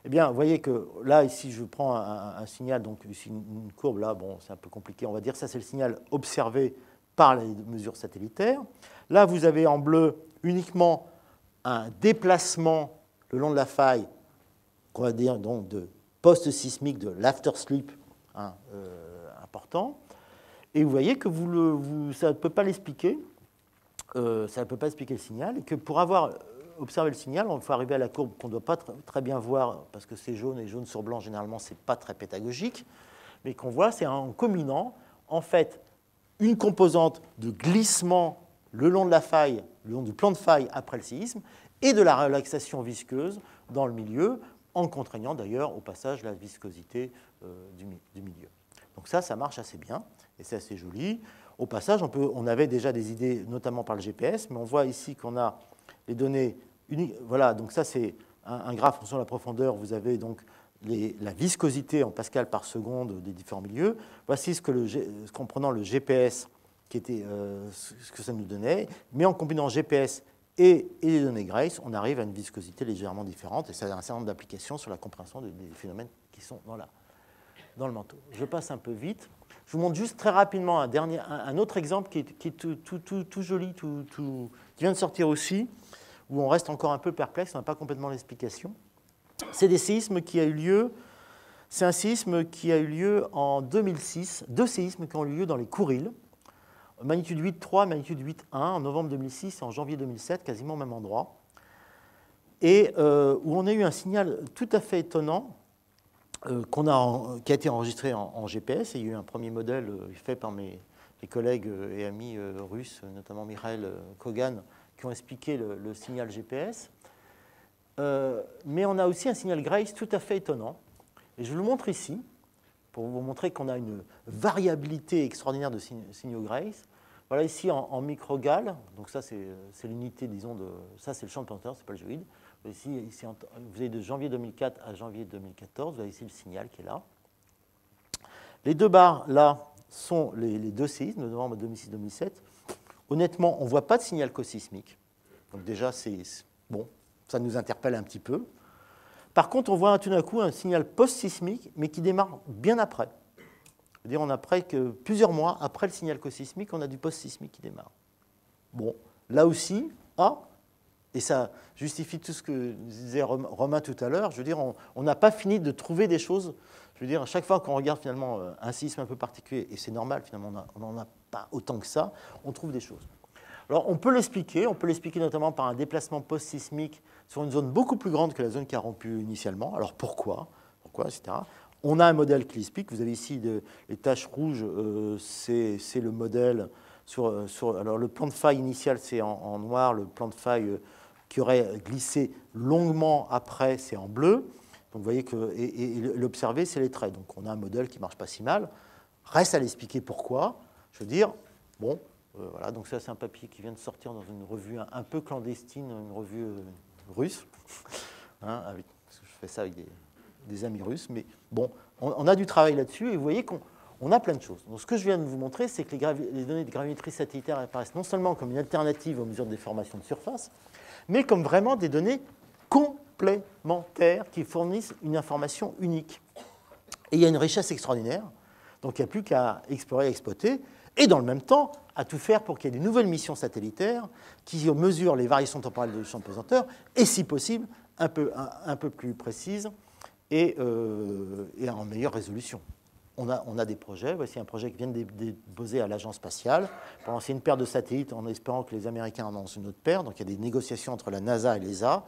eh bien, vous voyez que là, ici, je prends un signal, donc ici, une courbe, là, bon, c'est un peu compliqué, on va dire, ça, c'est le signal observé par les mesures satellitaires. Là, vous avez en bleu uniquement un déplacement le long de la faille, qu'on va dire, donc, de post-sismique, de l'after-sleep, hein, important. Et vous voyez que ça ne peut pas l'expliquer, ça ne peut pas expliquer le signal, et que pour avoir observer le signal, il faut arriver à la courbe qu'on ne doit pas très bien voir, parce que c'est jaune, et jaune sur blanc, généralement, ce n'est pas très pédagogique, mais qu'on voit, c'est en combinant, en fait, une composante de glissement le long de la faille, le long du plan de faille après le séisme, et de la relaxation visqueuse dans le milieu, en contraignant d'ailleurs au passage la viscosité du milieu. Donc ça marche assez bien, et c'est assez joli. Au passage, on avait déjà des idées, notamment par le GPS, mais on voit ici qu'on a les données uniques. Voilà, donc ça c'est un graphe en fonction de la profondeur. Vous avez donc la viscosité en pascal par seconde des différents milieux. Voici ce qu'en prenant le GPS, qui était ce que ça nous donnait, mais en combinant GPS et les données Grace, on arrive à une viscosité légèrement différente, et ça a un certain nombre d'applications sur la compréhension des phénomènes qui sont dans le manteau. Je passe un peu vite. Je vous montre juste très rapidement un autre exemple qui est tout joli, qui vient de sortir aussi, où on reste encore un peu perplexe, on n'a pas complètement l'explication. C'est des séismes qui a eu lieu. C'est un séisme qui a eu lieu en 2006, deux séismes qui ont eu lieu dans les Kouriles, magnitude 8,3, magnitude 8,1, en novembre 2006 et en janvier 2007, quasiment au même endroit, et où on a eu un signal tout à fait étonnant, qui a été enregistré en GPS. Et il y a eu un premier modèle fait par mes collègues et amis russes, notamment Mikhail Kogan, qui ont expliqué le signal GPS. Mais on a aussi un signal Grace tout à fait étonnant. Et je vous le montre ici, pour vous montrer qu'on a une variabilité extraordinaire de signaux Grace. Voilà ici en microgal, donc ça c'est l'unité, disons, ça c'est le champ de planteur, c'est pas le géoïde. Ici, vous avez de janvier 2004 à janvier 2014, vous avez ici le signal qui est là. Les deux barres là sont les deux séismes de novembre 2006-2007. Honnêtement, on ne voit pas de signal cosismique. Donc déjà, bon, ça nous interpelle un petit peu. Par contre, on voit tout d'un coup un signal post-sismique, mais qui démarre bien après. C'est-à-dire, on a plusieurs mois après le signal cosismique, on a du post-sismique qui démarre. Bon, là aussi, et ça justifie tout ce que disait Romain tout à l'heure, je veux dire, on n'a pas fini de trouver des choses. Je veux dire, à chaque fois qu'on regarde finalement un séisme un peu particulier, et c'est normal, finalement, on n'en a pas autant que ça, on trouve des choses. Alors, on peut l'expliquer notamment par un déplacement post-sismique sur une zone beaucoup plus grande que la zone qui a rompu initialement. Alors, pourquoi, etc. On a un modèle qui l'explique. Vous avez ici les taches rouges, c'est le modèle alors, le plan de faille initial, c'est en noir, le plan de faille qui aurait glissé longuement après, c'est en bleu. Donc vous voyez que et l'observé, c'est les traits. Donc on a un modèle qui ne marche pas si mal. Reste à l'expliquer pourquoi. Je veux dire, bon, voilà, donc ça c'est un papier qui vient de sortir dans une revue un peu clandestine, une revue russe. Hein, parce que je fais ça avec des amis russes. Mais bon, on a du travail là-dessus et vous voyez qu'on a plein de choses. Donc ce que je viens de vous montrer, c'est que les données de gravimétrie satellitaire apparaissent non seulement comme une alternative aux mesures de déformation de surface, mais comme vraiment des données complémentaires qui fournissent une information unique. Et il y a une richesse extraordinaire, donc il n'y a plus qu'à explorer et exploiter, et dans le même temps, à tout faire pour qu'il y ait de nouvelles missions satellitaires qui mesurent les variations temporelles du champ de pesanteur, et si possible, un peu plus précises et en meilleure résolution. On a des projets. Voici un projet qui vient de déposer à l'agence spatiale pour lancer une paire de satellites en espérant que les Américains en lancent une autre paire. Donc il y a des négociations entre la NASA et l'ESA.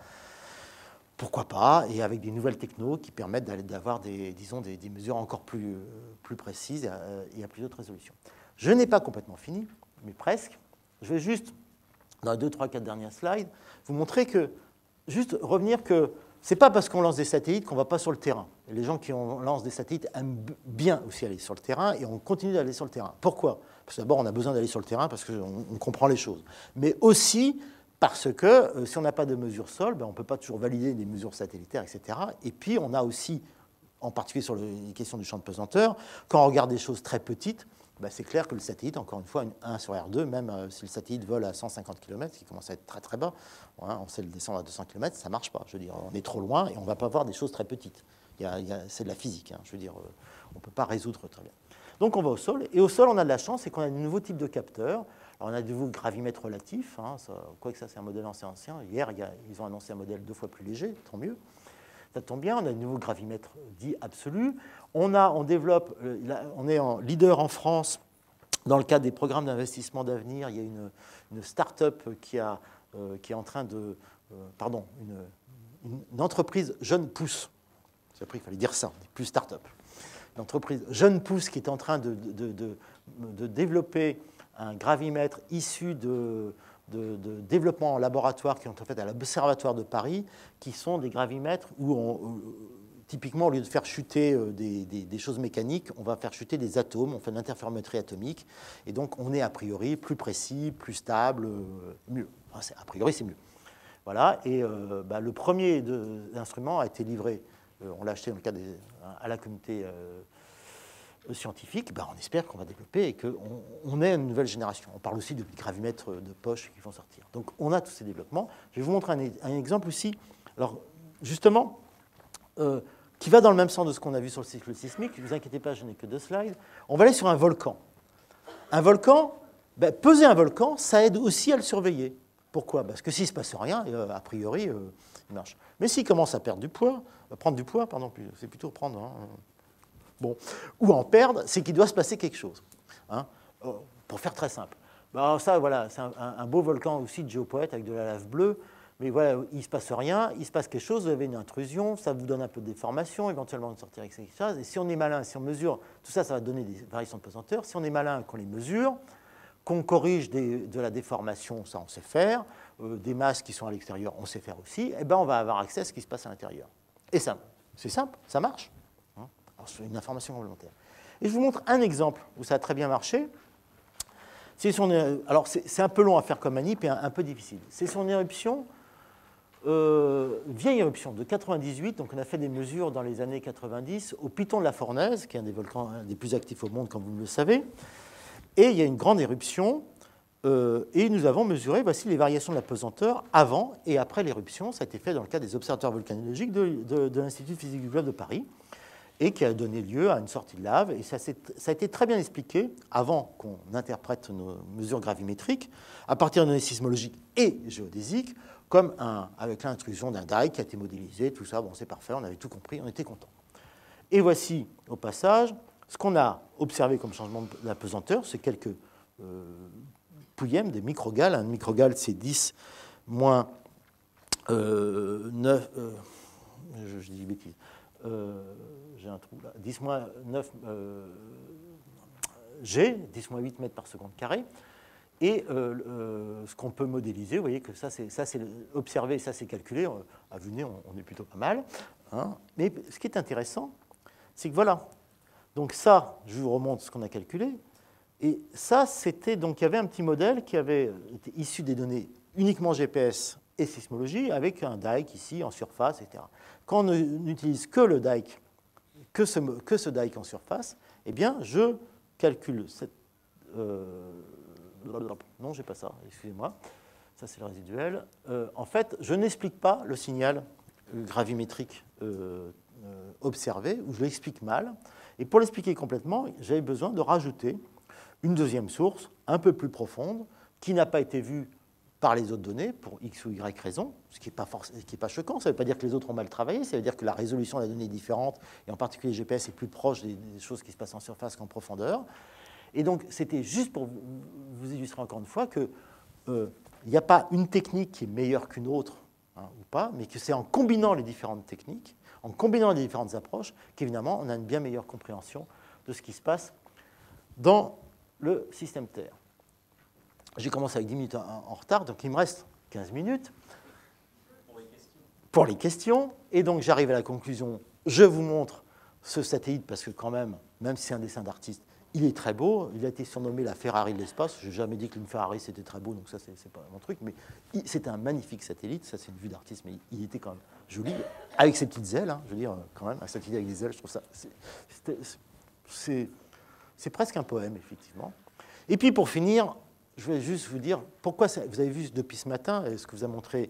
Pourquoi pas, et avec des nouvelles technos qui permettent d'avoir des mesures encore plus précises et à plus haute résolution. Je n'ai pas complètement fini, mais presque. Je vais juste, dans les 2, 3, 4 dernières slides, vous montrer que, juste revenir que ce n'est pas parce qu'on lance des satellites qu'on ne va pas sur le terrain. Et les gens qui lancent des satellites aiment bien aussi aller sur le terrain, et on continue d'aller sur le terrain. Pourquoi? Parce que d'abord, on a besoin d'aller sur le terrain parce qu'on comprend les choses. Mais aussi parce que si on n'a pas de mesures sol, on ne peut pas toujours valider des mesures satellitaires, etc. Et puis, on a aussi, en particulier sur les questions du champ de pesanteur, quand on regarde des choses très petites, c'est clair que le satellite, encore une fois, 1 sur R2, même si le satellite vole à 150 km, ce qui commence à être très très bas, on sait le descendre à 200 km, ça ne marche pas. Je veux dire, on est trop loin et on ne va pas voir des choses très petites. C'est de la physique, je veux dire, on ne peut pas résoudre très bien. Donc on va au sol, et au sol, on a de la chance, c'est qu'on a de nouveaux types de capteurs. Alors, on a de nouveau gravimètre relatif, quoique ça c'est un modèle ancien. Hier, ils ont annoncé un modèle 2 fois plus léger, tant mieux. Ça tombe bien, on a de nouveau gravimètre dit absolu. On développe, on est leader en France dans le cadre des programmes d'investissement d'avenir. Il y a une start-up qui est en train de... pardon, une entreprise jeune pousse. J'ai appris qu'il fallait dire ça, plus start-up. Une entreprise jeune pousse qui est en train de développer un gravimètre issu de développement en laboratoire qui ont été faits à l'Observatoire de Paris, qui sont des gravimètres où, typiquement, au lieu de faire chuter des choses mécaniques, on va faire chuter des atomes, on fait de l'interférométrie atomique, et donc on est a priori plus précis, plus stable, mieux. Enfin, a priori, c'est mieux. Voilà, et le premier instrument a été livré, on l'a acheté dans le cadre à la communauté scientifique, on espère qu'on va développer et qu'on ait une nouvelle génération. On parle aussi de gravimètres de poche qui vont sortir. Donc on a tous ces développements. Je vais vous montrer un exemple aussi, alors justement, qui va dans le même sens de ce qu'on a vu sur le cycle sismique. Ne vous inquiétez pas, je n'ai que 2 slides. On va aller sur un volcan. Un volcan, peser un volcan, ça aide aussi à le surveiller. Pourquoi? Parce que s'il ne se passe rien, a priori, il marche. Mais s'il commence à prendre du poids, c'est plutôt prendre... Bon, ou en perdre, c'est qu'il doit se passer quelque chose. Pour faire très simple. Ça, voilà, c'est un beau volcan aussi de géopoète avec de la lave bleue. Mais voilà, il ne se passe rien, il se passe quelque chose, vous avez une intrusion, ça vous donne un peu de déformation, éventuellement de sortir avec quelque chose. Et si on est malin, si on mesure, tout ça, ça va donner des variations de pesanteur. Si on est malin, qu'on les mesure, qu'on corrige de la déformation, ça on sait faire, des masses qui sont à l'extérieur, on sait faire aussi, et on va avoir accès à ce qui se passe à l'intérieur. Et ça, c'est simple, ça marche. C'est une information complémentaire. Et je vous montre un exemple où ça a très bien marché. Alors, c'est un peu long à faire comme manip et un peu difficile. C'est son éruption, vieille éruption de 98. Donc, on a fait des mesures dans les années 90 au Piton de la Fournaise, qui est un des volcans des plus actifs au monde, comme vous le savez. Et il y a une grande éruption. Et nous avons mesuré, voici les variations de la pesanteur avant et après l'éruption. Ça a été fait dans le cadre des observatoires volcanologiques de l'Institut de physique du globe de Paris, et qui a donné lieu à une sortie de lave. Et ça a été très bien expliqué, avant qu'on interprète nos mesures gravimétriques, à partir de données sismologiques et géodésiques, comme avec l'intrusion d'un dike qui a été modélisé, tout ça, c'est parfait, on avait tout compris, on était content. Et voici, au passage, ce qu'on a observé comme changement de la pesanteur, c'est quelques pouillèmes, des microgales. Un microgale, c'est 10 moins 9... je dis bêtise. J'ai un trou là, 10 moins 9 G, 10 moins 8 mètres par seconde carré. Et ce qu'on peut modéliser, vous voyez que ça c'est observé, ça c'est calculé, à vue de nez, on est plutôt pas mal. Mais ce qui est intéressant, c'est que voilà, donc ça, je vous remonte ce qu'on a calculé, et ça c'était, donc il y avait un petit modèle qui avait été issu des données uniquement GPS et sismologie, avec un dike ici en surface, etc. Quand on n'utilise que le dike, que ce dike en surface, eh bien, je calcule cette... non, j'ai pas ça, excusez-moi. Ça, c'est le résiduel. En fait, je n'explique pas le signal gravimétrique observé, ou je l'explique mal. Et pour l'expliquer complètement, j'avais besoin de rajouter une deuxième source, un peu plus profonde, qui n'a pas été vue par les autres données pour X ou Y raison, ce qui n'est pas choquant. Ça ne veut pas dire que les autres ont mal travaillé, ça veut dire que la résolution de la donnée est différente, et en particulier le GPS est plus proche des choses qui se passent en surface qu'en profondeur. Et donc, c'était juste pour vous illustrer encore une fois qu'il n'y a pas une technique qui est meilleure qu'une autre, hein, ou pas, mais que c'est en combinant les différentes techniques, en combinant les différentes approches, qu'évidemment, on a une bien meilleure compréhension de ce qui se passe dans le système Terre. J'ai commencé avec 10 minutes en retard, donc il me reste 15 minutes pour les questions. Et donc j'arrive à la conclusion. Je vous montre ce satellite parce que quand même si c'est un dessin d'artiste, il est très beau. Il a été surnommé la Ferrari de l'espace. Je n'ai jamais dit qu'une Ferrari c'était très beau, donc ça c'est pas mon truc. Mais c'était un magnifique satellite. Ça c'est une vue d'artiste, mais il était quand même joli avec ses petites ailes. Hein, je veux dire quand même un satellite avec des ailes, je trouve ça c'est presque un poème effectivement. Et puis pour finir, je vais juste vous dire pourquoi vous avez vu depuis ce matin, et ce que vous a montré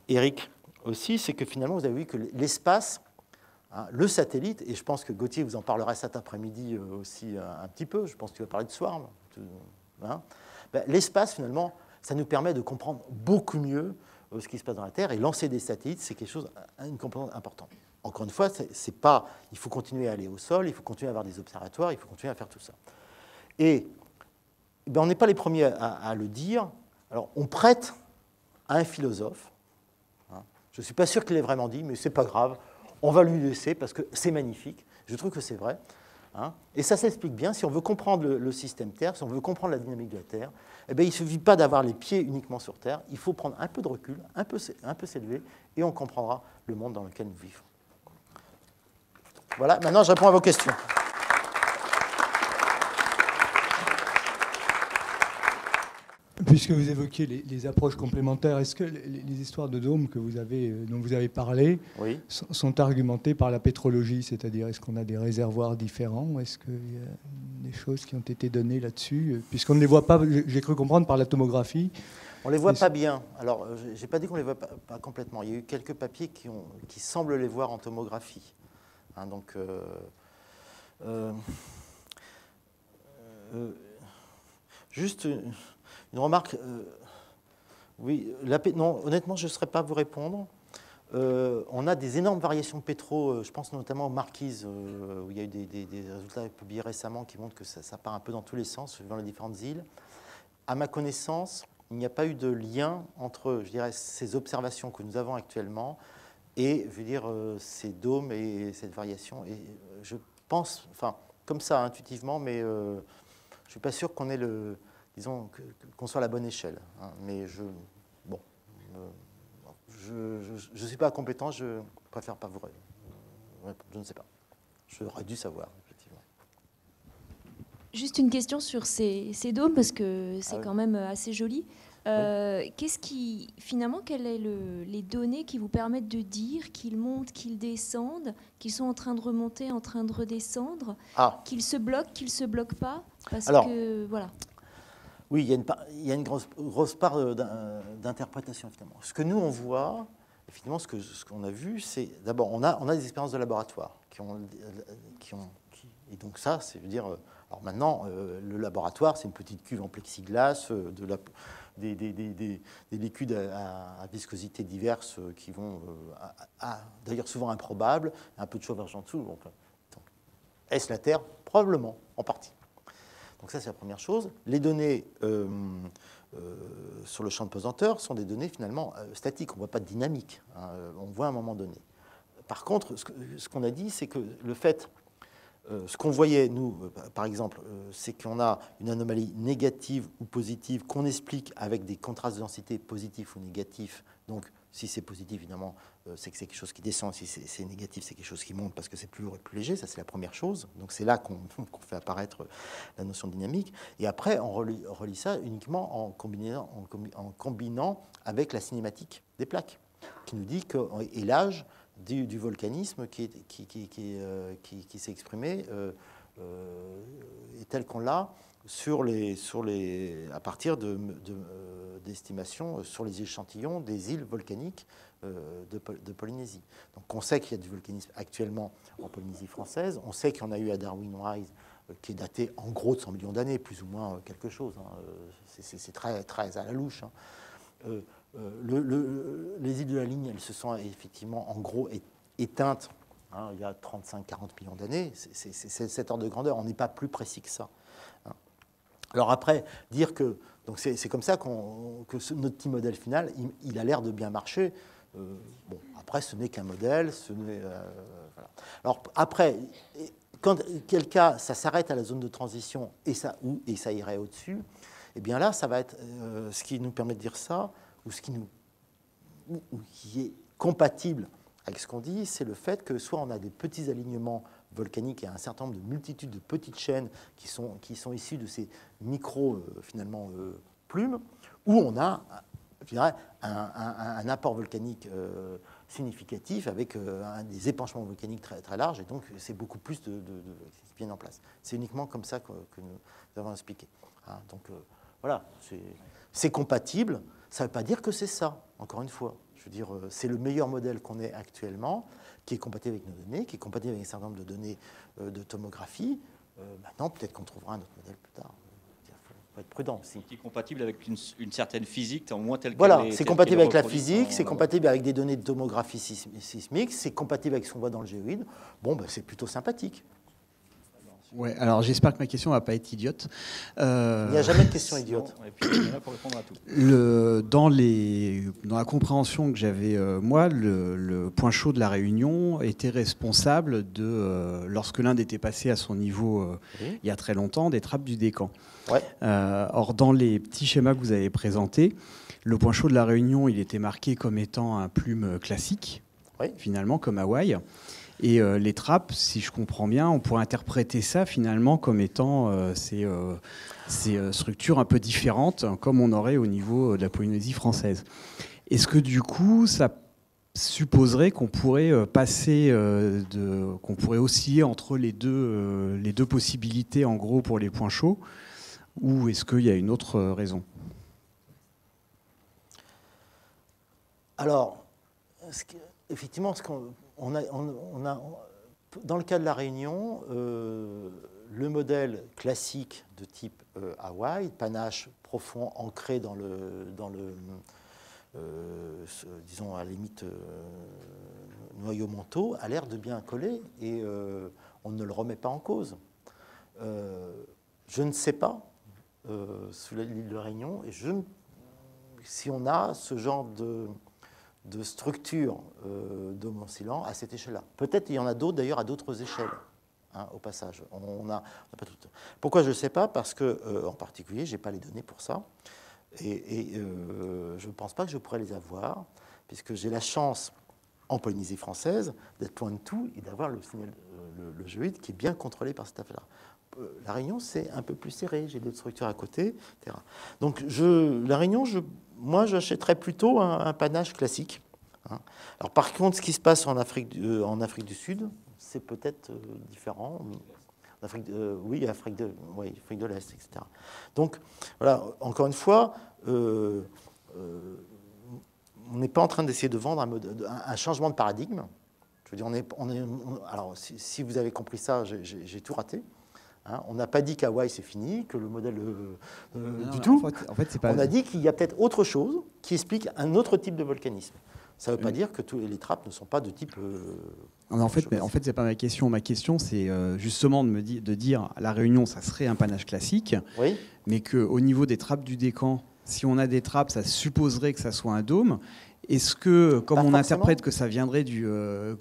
Eric aussi, c'est que finalement vous avez vu que l'espace, hein, le satellite, et je pense que Gauthier vous en parlera cet après-midi aussi un petit peu, je pense qu'il va parler de Swarm, hein, ben, l'espace finalement, ça nous permet de comprendre beaucoup mieux ce qui se passe dans la Terre, et lancer des satellites, c'est quelque chose, une composante importante. Encore une fois, c'est pas, il faut continuer à aller au sol, il faut continuer à avoir des observatoires, il faut continuer à faire tout ça. Et ben, on n'est pas les premiers à le dire. Alors, on prête à un philosophe. Hein. Je ne suis pas sûr qu'il l'ait vraiment dit, mais ce n'est pas grave. On va lui laisser parce que c'est magnifique. Je trouve que c'est vrai. Hein. Et ça s'explique bien. Si on veut comprendre le système Terre, si on veut comprendre la dynamique de la Terre, eh bien, il ne suffit pas d'avoir les pieds uniquement sur Terre. Il faut prendre un peu de recul, un peu s'élever, et on comprendra le monde dans lequel nous vivons. Voilà, maintenant je réponds à vos questions. Puisque vous évoquiez les approches complémentaires, est-ce que les histoires de dômes dont vous avez parlé oui. sont argumentées par la pétrologie, c'est-à-dire est-ce qu'on a des réservoirs différents, est-ce qu'il y a des choses qui ont été données là-dessus, puisqu'on ne les voit pas, j'ai cru comprendre, par la tomographie. On ne les voit pas bien. Alors, je n'ai pas dit qu'on ne les voit pas complètement. Il y a eu quelques papiers qui semblent les voir en tomographie. Hein, donc, juste une remarque. Oui, non, honnêtement, je ne saurais pas vous répondre. On a des énormes variations de pétro, je pense notamment aux Marquises, où il y a eu des résultats publiés récemment qui montrent que ça part un peu dans tous les sens, suivant les différentes îles. À ma connaissance, il n'y a pas eu de lien entre, je dirais, ces observations que nous avons actuellement et, je veux dire, ces dômes et cette variation. Et je pense, enfin, comme ça, intuitivement, mais je ne suis pas sûr qu'on ait disons, qu'on soit à la bonne échelle. Hein, mais je ne suis pas compétent, je préfère pas vous répondre. Je ne sais pas. J'aurais dû savoir, effectivement. Juste une question sur ces dômes, parce que c'est quand même assez joli. Oui. Finalement, quelles sont les données qui vous permettent de dire qu'ils montent, qu'ils descendent, qu'ils sont en train de remonter, en train de redescendre, qu'ils se bloquent pas, parce que voilà. Oui, il y a une grosse part d'interprétation, effectivement. Ce que nous, on voit, effectivement, ce qu'on a vu, c'est d'abord, on a des expériences de laboratoire et donc ça, c'est, je veux dire, alors maintenant, le laboratoire, c'est une petite cuve en plexiglas, des liquides à viscosité diverses qui vont, d'ailleurs souvent improbables, un peu de chauffage en dessous. Donc, est-ce la Terre? Probablement, en partie. Donc ça, c'est la première chose. Les données sur le champ de pesanteur sont des données finalement statiques. On ne voit pas de dynamique. Hein, on voit à un moment donné. Par contre, ce qu'on a dit, c'est que le fait, ce qu'on voyait, nous, par exemple, c'est qu'on a une anomalie négative ou positive qu'on explique avec des contrastes de densité positifs ou négatifs. Donc, si c'est positif, évidemment, c'est que c'est quelque chose qui descend. Si c'est négatif, c'est quelque chose qui monte parce que c'est plus lourd et plus léger. Ça, c'est la première chose. Donc, c'est là qu'on fait apparaître la notion de dynamique. Et après, on relie ça uniquement en combinant avec la cinématique des plaques, qui nous dit que et l'âge du volcanisme qui s'est exprimé est tel qu'on l'a à partir d'estimations sur les échantillons des îles volcaniques de Polynésie. Donc on sait qu'il y a du volcanisme actuellement en Polynésie française, on sait qu'il y en a eu à Darwin Rise, qui est daté en gros de 100 millions d'années, plus ou moins quelque chose. Hein. C'est très, très à la louche. Hein. les îles de la Ligne, elles se sont effectivement, en gros, éteintes il y a 35-40 millions d'années. C'est cet ordre de grandeur. On n'est pas plus précis que ça. Alors après, dire que... Donc c'est comme ça que notre petit modèle final, il a l'air de bien marcher. Bon, après, ce n'est qu'un modèle. Voilà. Alors après, quand quel cas ça s'arrête à la zone de transition et ça irait au-dessus, eh bien là, ça va être ce qui nous permet de dire ça, ou qui est compatible avec ce qu'on dit, c'est le fait que soit on a des petits alignements volcaniques et un certain nombre de multitudes de petites chaînes qui sont issues de ces micro plumes, ou on a, je dirais, un apport volcanique significatif avec des épanchements volcaniques très, très larges, et donc c'est beaucoup plus qui viennent en place. C'est uniquement comme ça que nous avons expliqué. Donc voilà, c'est compatible. Ça ne veut pas dire que c'est ça, encore une fois. Je veux dire, c'est le meilleur modèle qu'on ait actuellement, qui est compatible avec nos données, qui est compatible avec un certain nombre de données de tomographie. Maintenant, peut-être qu'on trouvera un autre modèle plus tard. Il faut être prudent aussi. Qui est compatible avec une certaine physique, au moins telle voilà, qu'elle est. C'est compatible avec la physique, c'est compatible avec des données de tomographie sismique, c'est compatible avec ce qu'on voit dans le géoïde. Bon, c'est plutôt sympathique. Ouais, alors j'espère que ma question ne va pas être idiote. Il n'y a jamais de question idiote. Et puis on est là pour répondre à tout. Dans la compréhension que j'avais, moi, le point chaud de la Réunion était responsable de, lorsque l'Inde était passée à son niveau il y a très longtemps, des trappes du Décan. Ouais. Or, dans les petits schémas que vous avez présentés, le point chaud de la Réunion, il était marqué comme étant un plume classique, finalement, comme Hawaï. Et les trappes, si je comprends bien, on pourrait interpréter ça finalement comme étant ces structures un peu différentes, comme on aurait au niveau de la Polynésie française. Est-ce que du coup, ça supposerait qu'on pourrait qu'on pourrait osciller entre les deux possibilités en gros pour les points chauds, ou est-ce qu'il y a une autre raison? Alors, effectivement, on a, dans le cas de la Réunion, le modèle classique de type Hawaï, panache profond ancré dans disons à la limite noyau manteau, a l'air de bien coller et on ne le remet pas en cause. Je ne sais pas sous l'île de la Réunion, et si on a ce genre de structure d'homme oscillant à cette échelle-là. Peut-être il y en a d'autres d'ailleurs à d'autres échelles, au passage. On n'a pas tout. Pourquoi je ne sais pas? Parce que, en particulier, je n'ai pas les données pour ça. Et je ne pense pas que je pourrais les avoir, puisque j'ai la chance, en Polynésie française, d'être loin de tout et d'avoir le géoïde qui est bien contrôlé par cette affaire-là. La Réunion, c'est un peu plus serré. J'ai d'autres structures à côté, etc. Donc, la Réunion, moi, j'achèterais plutôt un panache classique. Alors, par contre, ce qui se passe en Afrique du Sud, c'est peut-être différent. Afrique de l'Est, etc. Donc, voilà, encore une fois, on n'est pas en train d'essayer de vendre un changement de paradigme. Je veux dire, alors, si vous avez compris ça, j'ai tout raté. On n'a pas dit qu'Hawaï c'est fini, que le modèle du tout. En fait, c'est pas... On a dit qu'il y a peut-être autre chose qui explique un autre type de volcanisme. Ça ne veut pas dire que tous les trappes ne sont pas de type... en fait, c'est pas ma question. Ma question, c'est justement de dire la Réunion, ça serait un panache classique, oui, mais qu'au niveau des trappes du Décan, si on a des trappes, ça supposerait que ça soit un dôme. Est-ce que, comme on interprète que ça viendrait que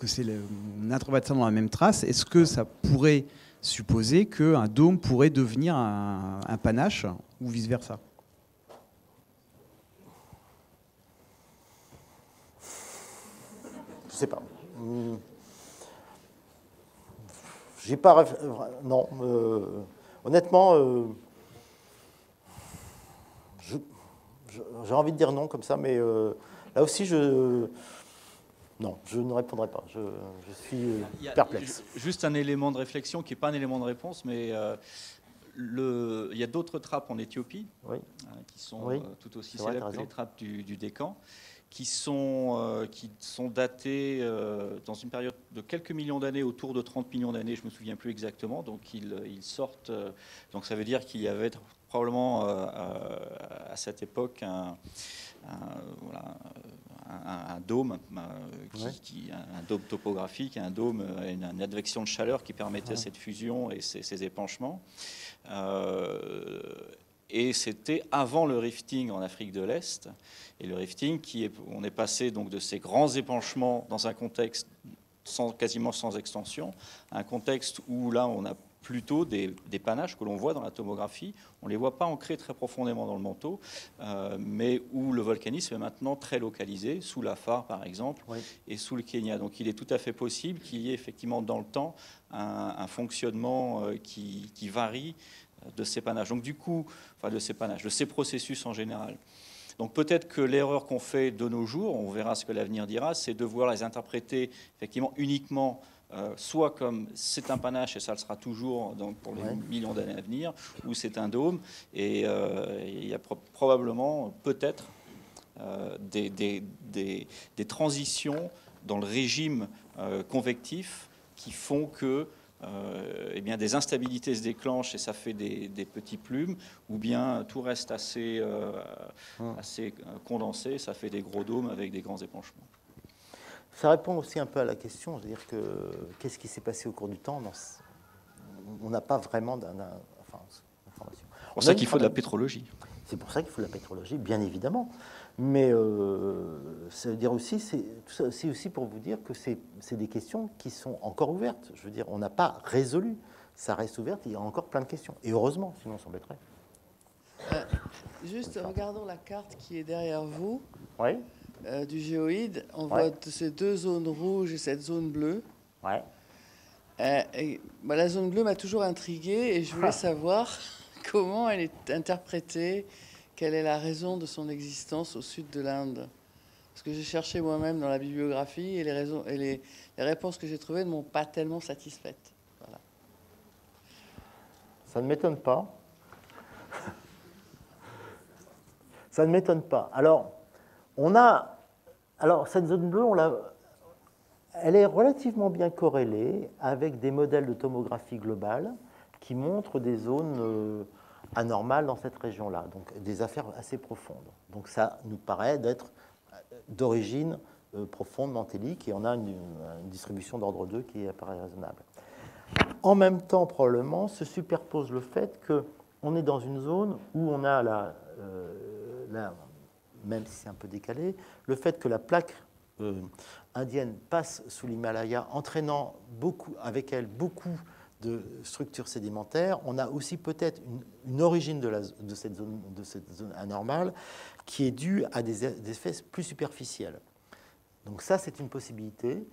on interprète ça dans la même trace, est-ce que ça pourrait supposer qu'un dôme pourrait devenir un panache ou vice-versa? Je sais pas. J'ai pas... Non. Honnêtement, j'ai envie de dire non comme ça, mais là aussi, non, je ne répondrai pas. Je suis perplexe. Juste un élément de réflexion qui n'est pas un élément de réponse, mais il y a d'autres trappes en Éthiopie qui sont tout aussi célèbres que les trappes du Décan. qui sont datés dans une période de quelques millions d'années, autour de 30 millions d'années, je ne me souviens plus exactement. Donc ils sortent. Donc ça veut dire qu'il y avait probablement à cette époque un dôme, un dôme topographique, un dôme, une advection de chaleur qui permettait cette fusion et ces épanchements. Et c'était avant le rifting en Afrique de l'Est. Et le rifting, on est passé donc de ces grands épanchements dans un contexte quasiment sans extension, à un contexte où là on a plutôt des panaches que l'on voit dans la tomographie. On ne les voit pas ancrés très profondément dans le manteau, mais où le volcanisme est maintenant très localisé, sous l'Afar par exemple, oui, et sous le Kenya. Donc il est tout à fait possible qu'il y ait effectivement dans le temps un fonctionnement qui varie de ces panaches. Donc du coup, enfin de ces panaches, de ces processus en général. Donc peut-être que l'erreur qu'on fait de nos jours, on verra ce que l'avenir dira, c'est de vouloir les interpréter effectivement uniquement soit comme c'est un panache et ça le sera toujours donc pour les millions d'années à venir, ou c'est un dôme, et il y a probablement peut-être des transitions dans le régime convectif qui font que eh bien, des instabilités se déclenchent et ça fait des petites plumes, ou bien tout reste assez condensé, ça fait des gros dômes avec des grands épanchements. Ça répond aussi un peu à la question, c'est-à-dire que qu'est-ce qui s'est passé au cours du temps? On n'a pas vraiment d'information. C'est pour ça qu'il faut de la pétrologie. C'est pour ça qu'il faut de la pétrologie, bien évidemment. Mais ça veut dire aussi, c'est aussi pour vous dire que c'est des questions qui sont encore ouvertes. Je veux dire, on n'a pas résolu. Ça reste ouvert, il y a encore plein de questions. Et heureusement, sinon on s'embêterait. Juste, regardons la carte qui est derrière vous. Oui. Du géoïde, on voit ces deux zones rouges et cette zone bleue. Ouais. La zone bleue m'a toujours intriguée et je voulais savoir comment elle est interprétée, quelle est la raison de son existence au sud de l'Inde. Parce que j'ai cherché moi-même dans la bibliographie et les réponses que j'ai trouvées ne m'ont pas tellement satisfaite. Voilà. Ça ne m'étonne pas. Ça ne m'étonne pas. Alors, cette zone bleue, elle est relativement bien corrélée avec des modèles de tomographie globale qui montrent des zones anormales dans cette région-là, donc des affaires assez profondes. Donc ça nous paraît d'être d'origine profonde, mantélique, et on a une distribution d'ordre 2 qui apparaît raisonnable. En même temps, probablement, se superpose le fait qu'on est dans une zone où on a même si c'est un peu décalé, le fait que la plaque indienne passe sous l'Himalaya, entraînant avec elle beaucoup de structures sédimentaires, on a aussi peut-être une origine de cette zone anormale qui est due à des effets plus superficiels. Donc ça, c'est une possibilité.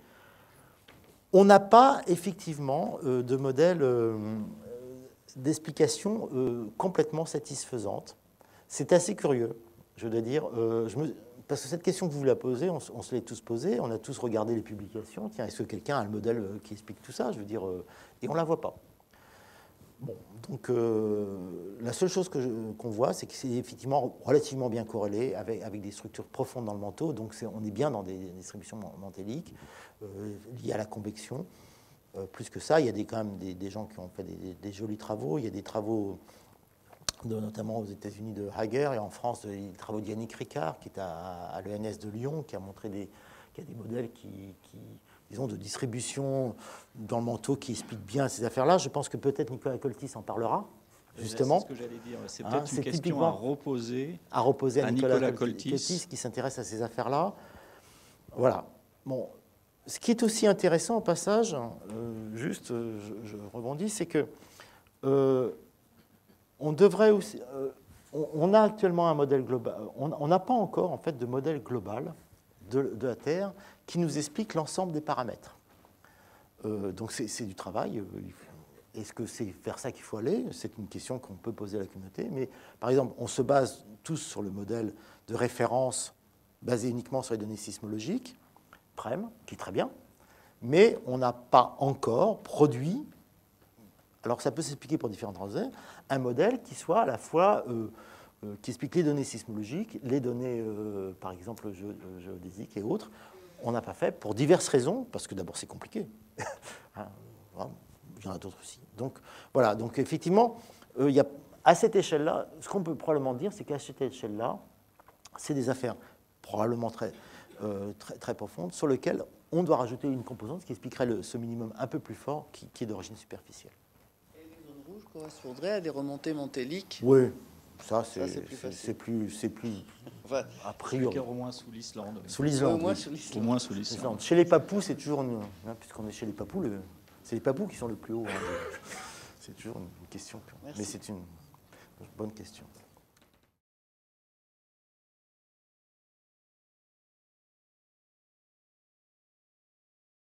On n'a pas effectivement de modèle d'explication complètement satisfaisante. C'est assez curieux. Je dois dire, parce que cette question que vous la posez, on se l'est tous posée, on a tous regardé les publications. Tiens, est-ce que quelqu'un a le modèle qui explique tout ça? Je veux dire, et on ne la voit pas. Bon, donc la seule chose qu'on voit, c'est que c'est effectivement relativement bien corrélé avec des structures profondes dans le manteau. Donc on est bien dans des distributions mantéliques liées à la convection. Plus que ça, il y a quand même des gens qui ont fait des jolis travaux. Il y a des travaux notamment aux États-Unis de Hager et en France des travaux d'Yannick Ricard qui est à l'ENS de Lyon, qui a montré qu'il y a des modèles disons, de distribution dans le manteau qui expliquent bien ces affaires-là. Je pense que peut-être Nicolas Coltis en parlera, justement. C'est ce que j'allais dire. C'est peut-être une question à reposer à Nicolas Coltis qui s'intéresse à ces affaires-là. Voilà. Bon. Ce qui est aussi intéressant au passage, je rebondis, c'est que on devrait aussi, on a actuellement un modèle global. On n'a pas encore en fait de modèle global de la Terre qui nous explique l'ensemble des paramètres. Donc c'est du travail. Est-ce que c'est vers ça qu'il faut aller? C'est une question qu'on peut poser à la communauté. Mais par exemple, on se base tous sur le modèle de référence basé uniquement sur les données sismologiques, PREM, qui est très bien, mais on n'a pas encore produit. Alors ça peut s'expliquer pour différentes raisons, un modèle qui soit à la fois qui explique les données sismologiques, les données, par exemple, géodésiques et autres. On n'a pas fait pour diverses raisons, parce que d'abord c'est compliqué. Hein, voilà, il y en a d'autres aussi. Donc voilà, donc effectivement, à cette échelle-là, ce qu'on peut probablement dire, c'est qu'à cette échelle-là, c'est des affaires probablement très profondes, sur lesquelles on doit rajouter une composante qui expliquerait ce minimum un peu plus fort qui est d'origine superficielle. Et les zones rouges correspondraient à des remontées montéliques? Oui, ça c'est plus enfin, a priori. Au moins sous l'Islande. Sous l'Islande. Au moins sous l'Islande. Au moins sous l'Islande. Chez les Papous, c'est toujours puisqu'on est chez les Papous, c'est les Papous qui sont le plus haut. Hein, c'est toujours une question. Merci. Mais c'est une bonne question.